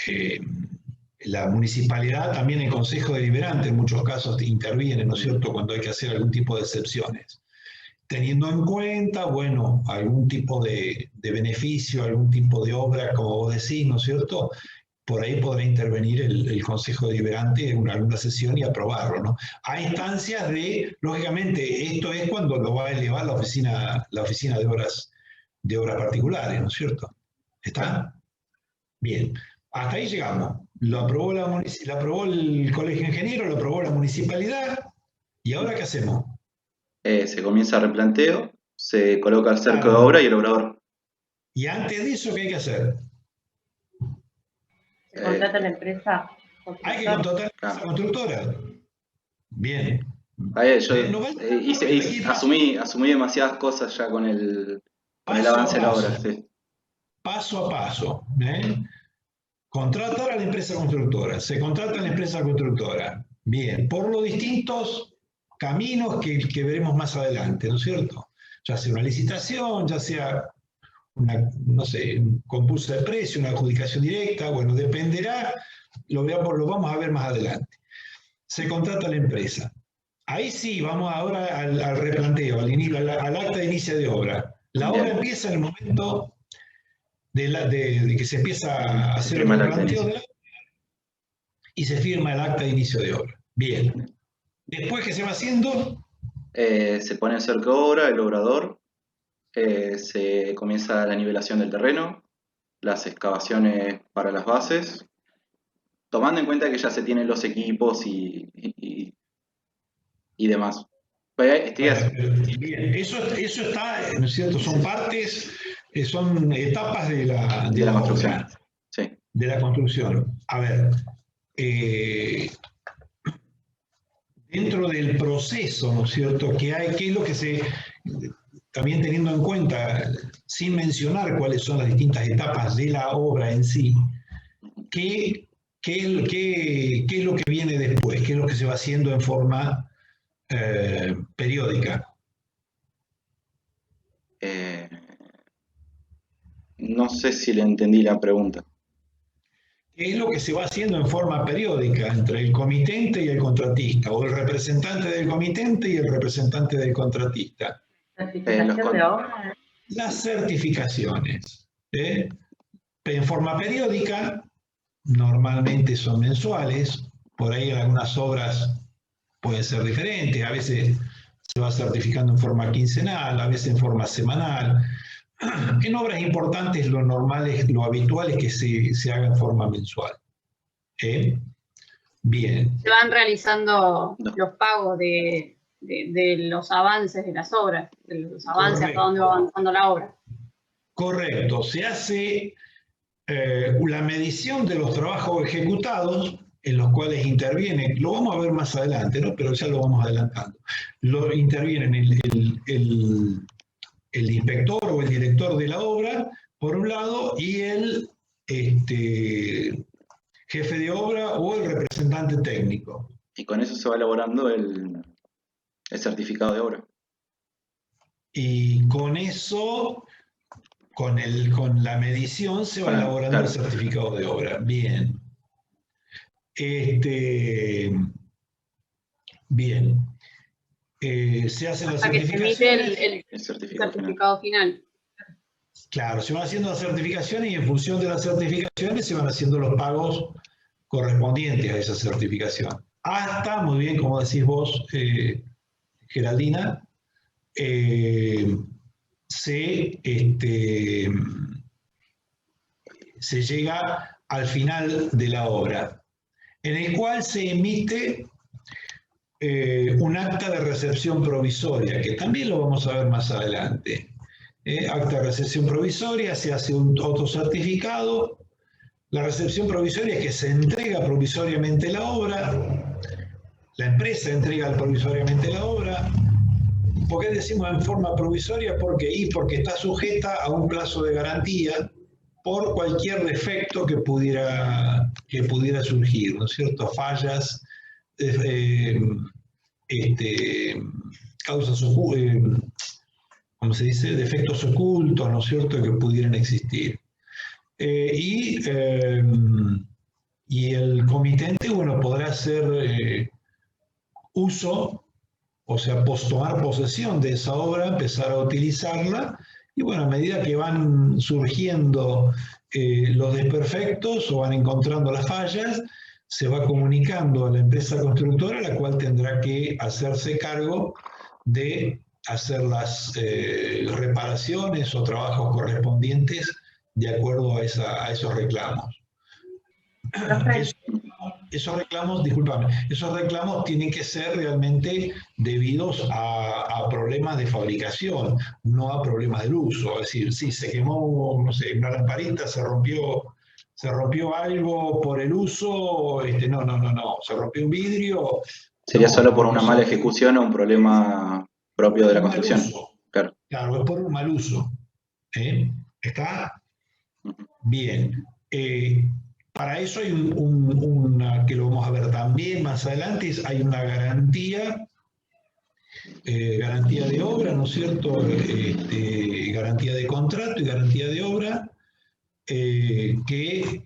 la municipalidad, también el consejo deliberante en muchos casos interviene, ¿no es cierto?, cuando hay que hacer algún tipo de excepciones. Teniendo en cuenta, bueno, algún tipo de beneficio, algún tipo de obra, como vos decís, ¿no es cierto?, por ahí podrá intervenir el Consejo Deliberante en alguna sesión y aprobarlo, ¿no? A instancias de, lógicamente, esto es cuando lo va a elevar la oficina de obras particulares, ¿no es cierto? ¿Está? Bien. Hasta ahí llegamos. Lo aprobó el Colegio de Ingenieros, lo aprobó la municipalidad, ¿y ahora qué hacemos? Se comienza el replanteo, se coloca el cerco de obra y el obrador. ¿Y antes de eso qué hay que hacer? ¿Se contrata la empresa? Hay que contratar a la empresa constructora. Bien. Yo asumí demasiadas cosas ya con el avance de la obra. Sí. Paso a paso. Contratar a la empresa constructora. Se contrata a la empresa constructora. Bien. Por los distintos caminos que veremos más adelante, ¿no es cierto? Ya sea una licitación, ya sea un concurso de precio, una adjudicación directa, bueno, dependerá, lo vamos a ver más adelante. Se contrata a la empresa. Ahí sí, vamos ahora al replanteo, al acta de inicio de obra. La obra empieza en el momento de que se empieza a hacer el replanteo de la obra y se firma el acta de inicio de obra. Bien. Después, ¿qué se va haciendo? Se pone el cerco de obra, el obrador, se comienza la nivelación del terreno, las excavaciones para las bases, tomando en cuenta que ya se tienen los equipos y demás. Bien, eso está, ¿no es cierto? Son partes, son etapas de la construcción. obra, sí. De la construcción. A ver, dentro del proceso, ¿no es cierto?, que hay, qué es lo que también teniendo en cuenta, sin mencionar cuáles son las distintas etapas de la obra en sí, qué ¿qué es lo que viene después? ¿Qué es lo que se va haciendo en forma periódica? No sé si le entendí la pregunta. ¿Qué es lo que se va haciendo en forma periódica entre el comitente y el contratista, o el representante del comitente y el representante del contratista? Certificación de obra. Las certificaciones. En forma periódica, normalmente son mensuales, por ahí en algunas obras puede ser diferente, a veces se va certificando en forma quincenal, a veces en forma semanal. En obras importantes lo normal es, lo habitual es que se haga en forma mensual. Bien. Se van realizando los pagos de los avances de las obras, de los avances hasta dónde va avanzando la obra. Correcto. Se hace la medición de los trabajos ejecutados, en los cuales interviene, lo vamos a ver más adelante, ¿no? Pero ya lo vamos adelantando. Intervienen el inspector o el director de la obra, por un lado, y el jefe de obra o el representante técnico. Y con eso se va elaborando el certificado de obra. Y con eso, con la medición, se va elaborando el certificado de obra. Bien. Bien. Se hacen las certificaciones. Hasta que se emite el certificado final. Claro, se van haciendo las certificaciones y en función de las certificaciones se van haciendo los pagos correspondientes a esa certificación. Hasta, muy bien, como decís vos, Geraldina, se llega al final de la obra, en el cual se emite un acta de recepción provisoria, que también lo vamos a ver más adelante. Acta de recepción provisoria, se hace otro certificado. La recepción provisoria es que se entrega provisoriamente la obra, la empresa entrega provisoriamente la obra. ¿Por qué decimos en forma provisoria? Porque está sujeta a un plazo de garantía por cualquier defecto que pudiera surgir, ¿no es cierto? Fallas, causas ocultas, ¿cómo se dice? Defectos ocultos, ¿no es cierto?, que pudieran existir. Y el comitente, bueno, podrá hacer uso, o sea, tomar posesión de esa obra, empezar a utilizarla, y bueno, a medida que van surgiendo los desperfectos o van encontrando las fallas, se va comunicando a la empresa constructora, la cual tendrá que hacerse cargo de hacer las reparaciones o trabajos correspondientes de acuerdo a esos reclamos. Esos reclamos, discúlpame, esos reclamos tienen que ser realmente debidos a problemas de fabricación, no a problemas del uso. Es decir, si se quemó, no sé, una lamparita, se rompió algo por el uso, no, se rompió un vidrio. Sería solo por una mala ejecución o un problema propio de la construcción. Claro, es por un mal uso. ¿Está? Bien. Para eso hay una que lo vamos a ver también más adelante, hay una garantía de obra, ¿no es cierto? Garantía de contrato y garantía de obra, que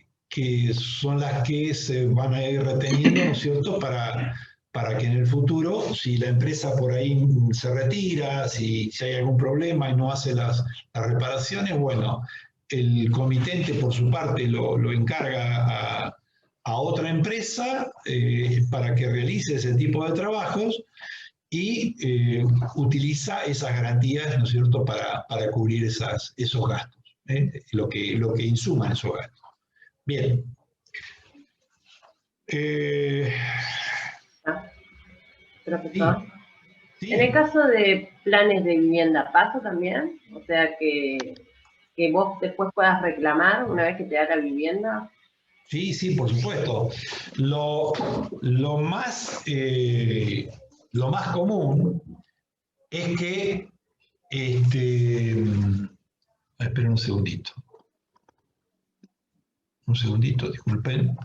son las que se van a ir reteniendo, ¿no es cierto?, para que en el futuro, si la empresa por ahí se retira, si hay algún problema y no hace las reparaciones, bueno, el comitente por su parte lo encarga a otra empresa para que realice ese tipo de trabajos y utiliza esas garantías, ¿no es cierto?, para cubrir esos gastos, lo que insuman esos gastos. Bien. Profesor, sí. En el caso de planes de vivienda, ¿pasa también? O sea, que vos después puedas reclamar una vez que te da la vivienda. Sí, por supuesto. Lo más común es que, esperen un segundito, disculpen.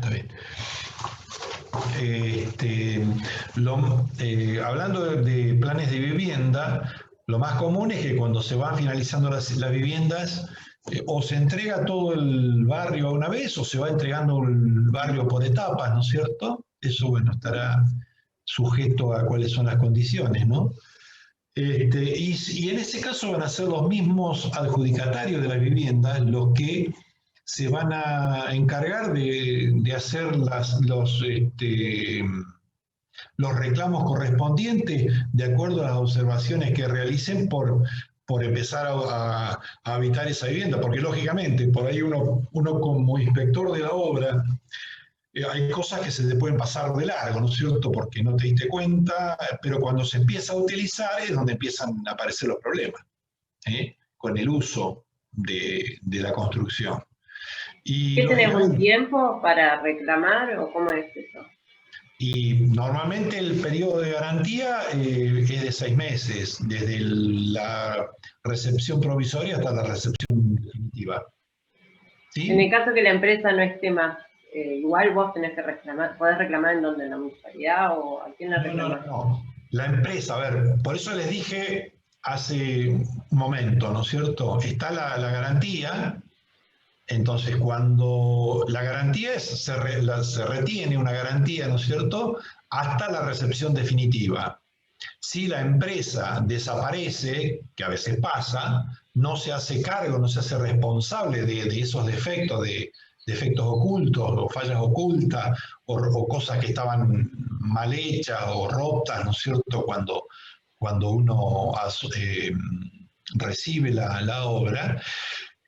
está bien. Hablando de planes de vivienda, lo más común es que cuando se van finalizando las viviendas, o se entrega todo el barrio a una vez, o se va entregando el barrio por etapas, ¿no es cierto? Eso, bueno, estará sujeto a cuáles son las condiciones, ¿no? Y en ese caso van a ser los mismos adjudicatarios de la vivienda los que se van a encargar de hacer los reclamos correspondientes de acuerdo a las observaciones que realicen por empezar a habitar esa vivienda, porque lógicamente por ahí uno como inspector de la obra, hay cosas que se te pueden pasar de largo, ¿no es cierto? Porque no te diste cuenta, pero cuando se empieza a utilizar es donde empiezan a aparecer los problemas, con el uso de la construcción. Y ¿Qué tenemos un tiempo para reclamar o cómo es eso? Y normalmente el periodo de garantía es de 6 meses, desde la recepción provisoria hasta la recepción definitiva. ¿Sí? En el caso que la empresa no esté más, igual vos tenés que reclamar, podés reclamar en donde, en la municipalidad o a quién la reclamás. No. La empresa, a ver, por eso les dije hace un momento, ¿no es cierto? Está la garantía. Entonces, cuando la garantía se retiene una garantía, ¿no es cierto?, hasta la recepción definitiva. Si la empresa desaparece, que a veces pasa, no se hace cargo, no se hace responsable de esos defectos, de defectos ocultos o fallas ocultas o cosas que estaban mal hechas o rotas, ¿no es cierto?, cuando uno recibe la obra.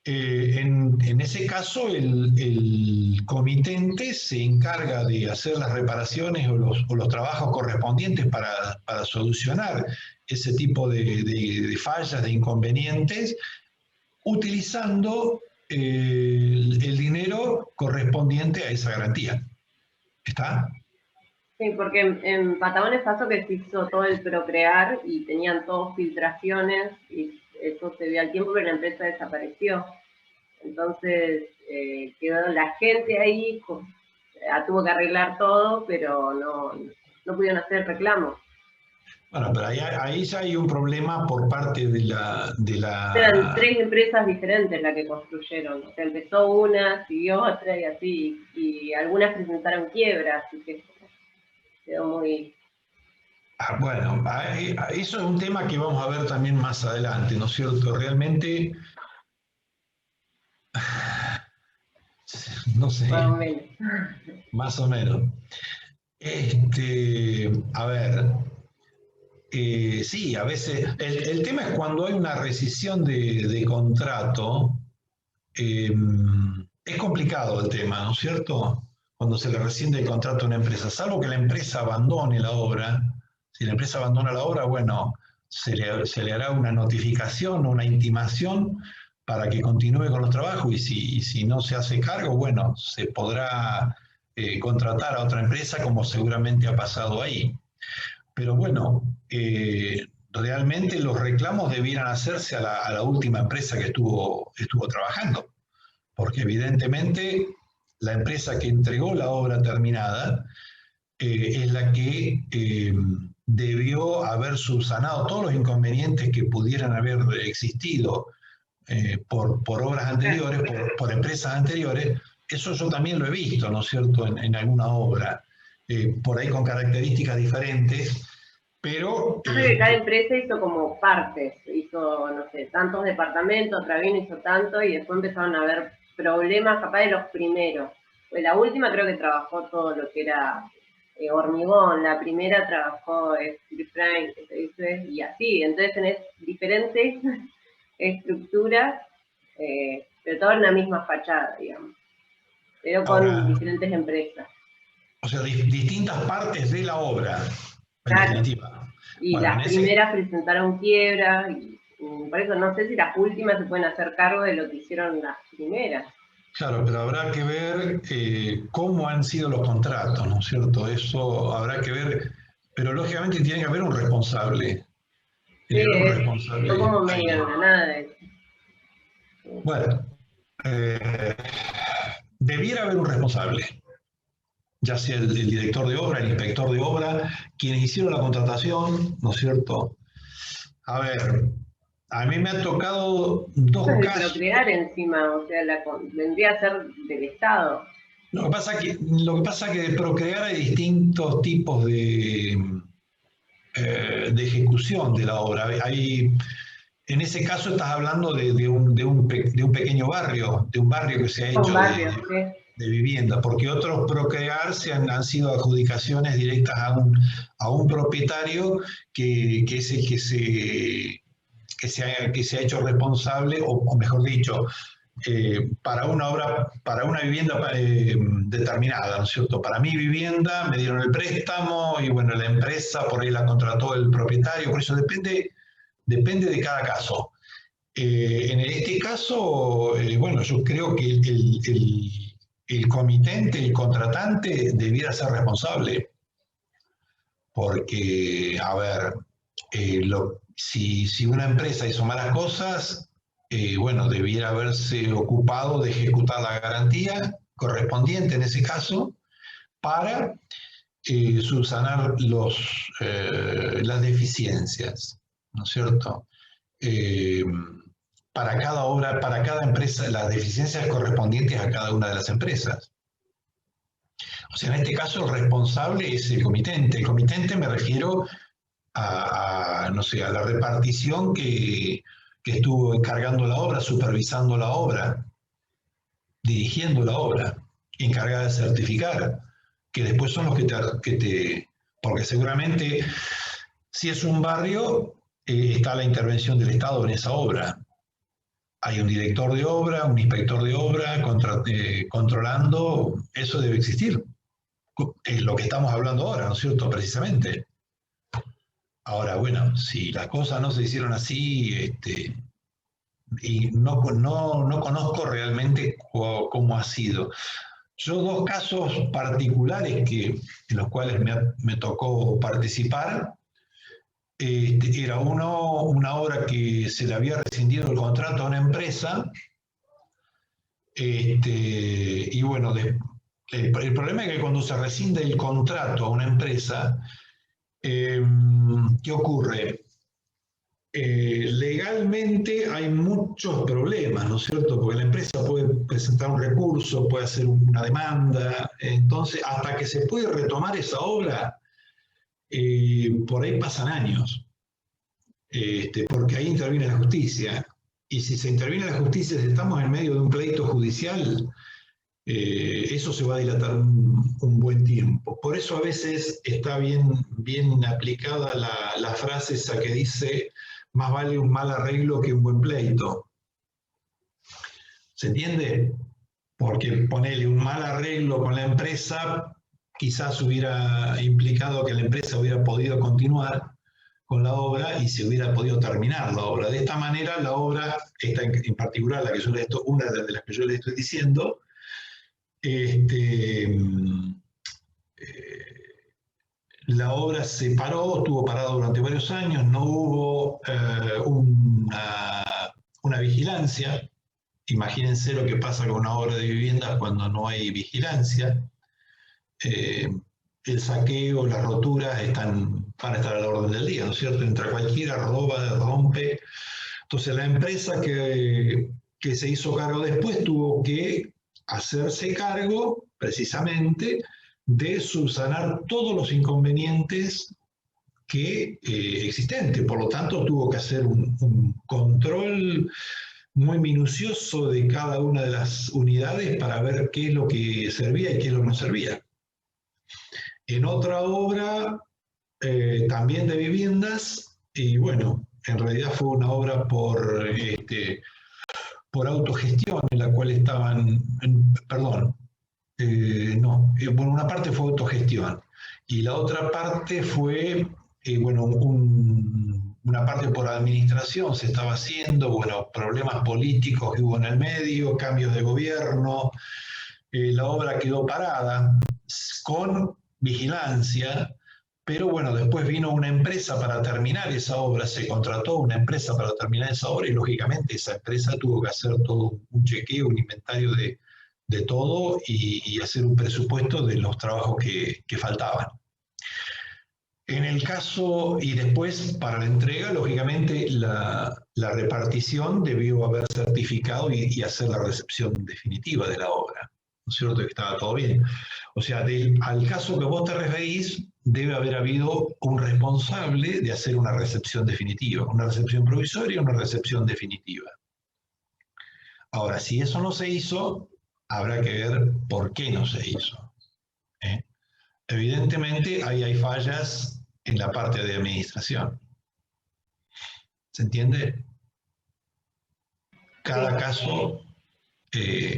En ese caso, el comitente se encarga de hacer las reparaciones o los trabajos correspondientes para solucionar ese tipo de fallas, de inconvenientes, utilizando el dinero correspondiente a esa garantía. ¿Está? Sí, porque en Patagones pasó que se hizo todo el procrear y tenían todos filtraciones y eso se dio al tiempo, pero la empresa desapareció. Entonces quedó la gente ahí, tuvo que arreglar todo, pero no pudieron hacer reclamo. Bueno, pero ahí ya hay un problema por parte de la... Eran 3 empresas diferentes las que construyeron. O sea, empezó una, siguió otra y así. Y algunas presentaron quiebra, así que quedó muy... Bueno, eso es un tema que vamos a ver también más adelante, ¿no es cierto? Realmente, no sé, más o menos. A ver, sí, a veces, el tema es cuando hay una rescisión de contrato, es complicado el tema, ¿no es cierto? Cuando se le rescinde el contrato a una empresa, salvo que la empresa abandone la obra. Si la empresa abandona la obra, bueno, se le hará una notificación o una intimación para que continúe con los trabajos y si no se hace cargo, bueno, se podrá contratar a otra empresa como seguramente ha pasado ahí. Pero bueno, realmente los reclamos debieran hacerse a la última empresa que estuvo trabajando, porque evidentemente la empresa que entregó la obra terminada es la que debió haber subsanado todos los inconvenientes que pudieran haber existido por obras anteriores, por empresas anteriores. Eso yo también lo he visto, ¿no es cierto?, en alguna obra, por ahí con características diferentes, pero... Creo que cada empresa hizo como partes, hizo, no sé, tantos departamentos, otra vez hizo tanto, y después empezaron a haber problemas capaz de los primeros. Pues la última creo que trabajó todo lo que era hormigón, la primera trabajó steel frame, y así, entonces tenés diferentes estructuras, pero todas en la misma fachada, digamos, pero con diferentes empresas. O sea, distintas partes de la obra, en definitiva. Y bueno, las primeras presentaron quiebra, y por eso no sé si las últimas se pueden hacer cargo de lo que hicieron las primeras. Claro, pero habrá que ver cómo han sido los contratos, ¿no es cierto? Eso habrá que ver, pero lógicamente tiene que haber un responsable. Sí, no como medio de nada. Bueno, debiera haber un responsable. ya sea el director de obra, el inspector de obra, quienes hicieron la contratación, ¿no es cierto? A ver, a mí me ha tocado dos Eso es de casos. procrear encima, o sea, vendría a ser del Estado. Lo que pasa que de procrear hay distintos tipos de ejecución de la obra. En ese caso estás hablando de un pequeño barrio, de un barrio que se ha hecho de vivienda, porque otros procrear han sido adjudicaciones directas a un propietario que es el que se ha hecho responsable, o mejor dicho, para una obra, para una vivienda determinada, ¿no es cierto? Para mi vivienda me dieron el préstamo y bueno, la empresa por ahí la contrató el propietario, por eso depende de cada caso. En este caso, bueno, yo creo que el comitente, el contratante, debiera ser responsable. Porque, a ver, si una empresa hizo malas cosas, bueno, debiera haberse ocupado de ejecutar la garantía correspondiente en ese caso para subsanar las deficiencias, ¿no es cierto? Para cada obra, para cada empresa, las deficiencias correspondientes a cada una de las empresas. O sea, en este caso el responsable es el comitente. El comitente me refiero no sé, a la repartición que estuvo encargando la obra, supervisando la obra, dirigiendo la obra, encargada de certificar, que después son los porque seguramente si es un barrio, está la intervención del Estado en esa obra. Hay un director de obra, un inspector de obra controlando, eso debe existir. Es lo que estamos hablando ahora, ¿no es cierto? Precisamente. Ahora, bueno, si las cosas no se hicieron así, y no conozco realmente cómo ha sido. Yo dos casos particulares en los cuales me tocó participar, era una obra que se le había rescindido el contrato a una empresa, y bueno, el problema es que cuando se rescinde el contrato a una empresa, ¿qué ocurre? Legalmente hay muchos problemas, ¿no es cierto? Porque la empresa puede presentar un recurso, puede hacer una demanda, entonces hasta que se puede retomar esa obra, por ahí pasan años, porque ahí interviene la justicia. Y si se interviene la justicia, si estamos en medio de un pleito judicial, eso se va a dilatar un buen tiempo. Por eso a veces está bien aplicada la frase esa que dice: más vale un mal arreglo que un buen pleito. ¿Se entiende? Porque ponerle un mal arreglo con la empresa quizás hubiera implicado que la empresa hubiera podido continuar con la obra y se hubiera podido terminar la obra. De esta manera, la obra, esta en particular, una de las que yo le estoy diciendo, la obra se paró, estuvo parada durante varios años, no hubo una vigilancia. Imagínense lo que pasa con una obra de vivienda cuando no hay vigilancia. El saqueo, las roturas van a estar a la orden del día, ¿no es cierto? Entre cualquiera roba, rompe. Entonces la empresa que se hizo cargo después tuvo que hacerse cargo precisamente de subsanar todos los inconvenientes existentes. Por lo tanto, tuvo que hacer un control muy minucioso de cada una de las unidades para ver qué es lo que servía y qué es lo que no servía. En otra obra, también de viviendas, y bueno, en realidad fue una obra por autogestión, en la cual estaban, bueno, una parte fue autogestión y la otra parte fue, bueno, una parte por administración se estaba haciendo, bueno, problemas políticos que hubo en el medio, cambios de gobierno, la obra quedó parada con vigilancia, pero bueno, después vino una empresa para terminar esa obra, se contrató una empresa para terminar esa obra y lógicamente esa empresa tuvo que hacer todo un chequeo, un inventario de de todo y hacer un presupuesto de los trabajos que faltaban. En el caso, y después para la entrega, lógicamente la repartición debió haber certificado y hacer la recepción definitiva de la obra, ¿no es cierto? Que estaba todo bien. O sea, al caso que vos te referís, debe haber habido un responsable de hacer una recepción definitiva, una recepción provisoria y una recepción definitiva. Ahora, si eso no se hizo, habrá que ver por qué no se hizo. Evidentemente, ahí hay fallas en la parte de administración. ¿Se entiende? Cada caso,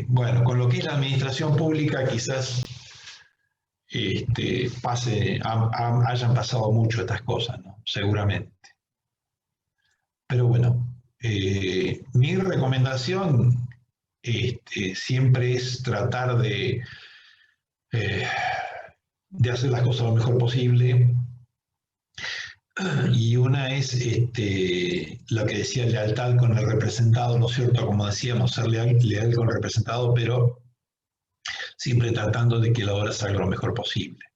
bueno, con lo que es la administración pública, quizás hayan pasado mucho estas cosas, ¿no? Seguramente. Pero bueno, mi recomendación siempre es tratar de hacer las cosas lo mejor posible. Y una es lo que decía, lealtad con el representado, ¿no es cierto? Como decíamos, ser leal con el representado, pero siempre tratando de que la obra salga lo mejor posible.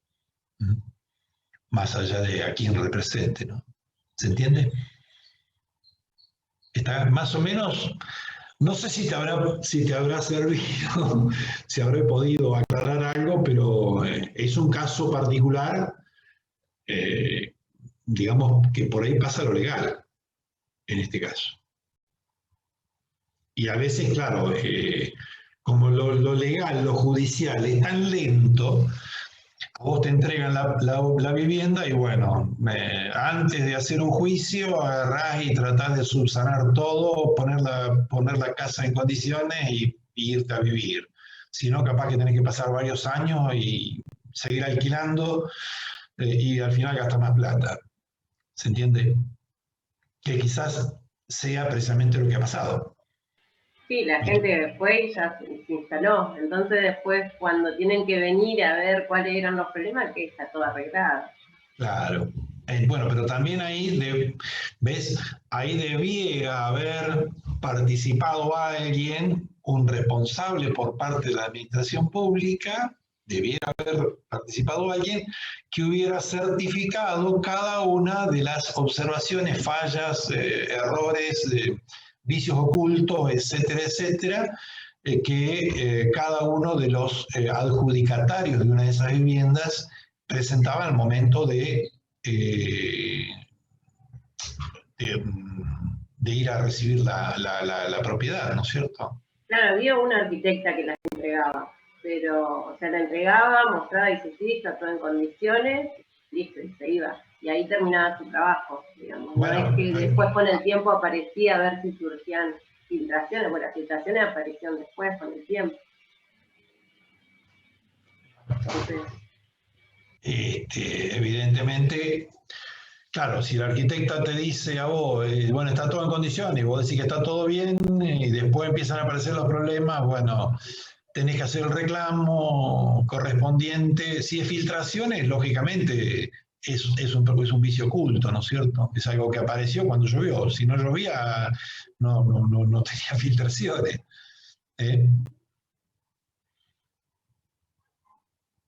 Más allá de a quién represente, ¿no? ¿Se entiende? Está más o menos, no sé si te habrá servido, si habré podido aclarar algo, pero es un caso particular, digamos que por ahí pasa lo legal, en este caso. Y a veces, claro, como lo legal, lo judicial es tan lento, a vos te entregan la vivienda y bueno, antes de hacer un juicio, agarrás y tratás de subsanar todo, poner la casa en condiciones y irte a vivir. Si no, capaz que tenés que pasar varios años y seguir alquilando y al final gastar más plata. ¿Se entiende? Que quizás sea precisamente lo que ha pasado. Sí, la gente fue y ya se instaló. Entonces después, cuando tienen que venir a ver cuáles eran los problemas, que está todo arreglado. Claro. Bueno, pero también ahí, ¿ves? Ahí debiera haber participado alguien, un responsable por parte de la administración pública, debiera haber participado alguien que hubiera certificado cada una de las observaciones, fallas, errores, vicios ocultos, etcétera, etcétera, que cada uno de los adjudicatarios de una de esas viviendas presentaba al momento de ir a recibir la propiedad, ¿no es cierto? Claro, había una arquitecta que las entregaba, pero, o sea, la entregaba, mostraba y sí, está todo en condiciones, listo, y se iba. Y ahí terminaba su trabajo, digamos. Bueno, no es que después con el tiempo aparecía a ver si surgían filtraciones, bueno, las filtraciones aparecieron después con el tiempo. Entonces, evidentemente, claro, si el arquitecta te dice a vos, bueno, está todo en condiciones, y vos decís que está todo bien, y después empiezan a aparecer los problemas, bueno, tenés que hacer el reclamo correspondiente. Si es filtraciones, lógicamente es un vicio oculto, ¿no es cierto? Es algo que apareció cuando llovió. Si no llovía, no tenía filtraciones.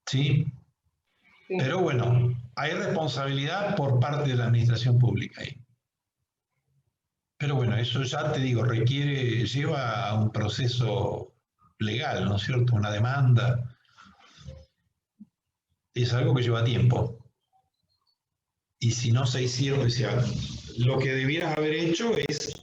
¿Sí? Sí. Pero bueno, hay responsabilidad por parte de la administración pública ahí. Pero bueno, eso ya te digo, lleva a un proceso legal, ¿no es cierto? Una demanda. Es algo que lleva tiempo. Y si no se hicieron, o sea, lo que debieras haber hecho es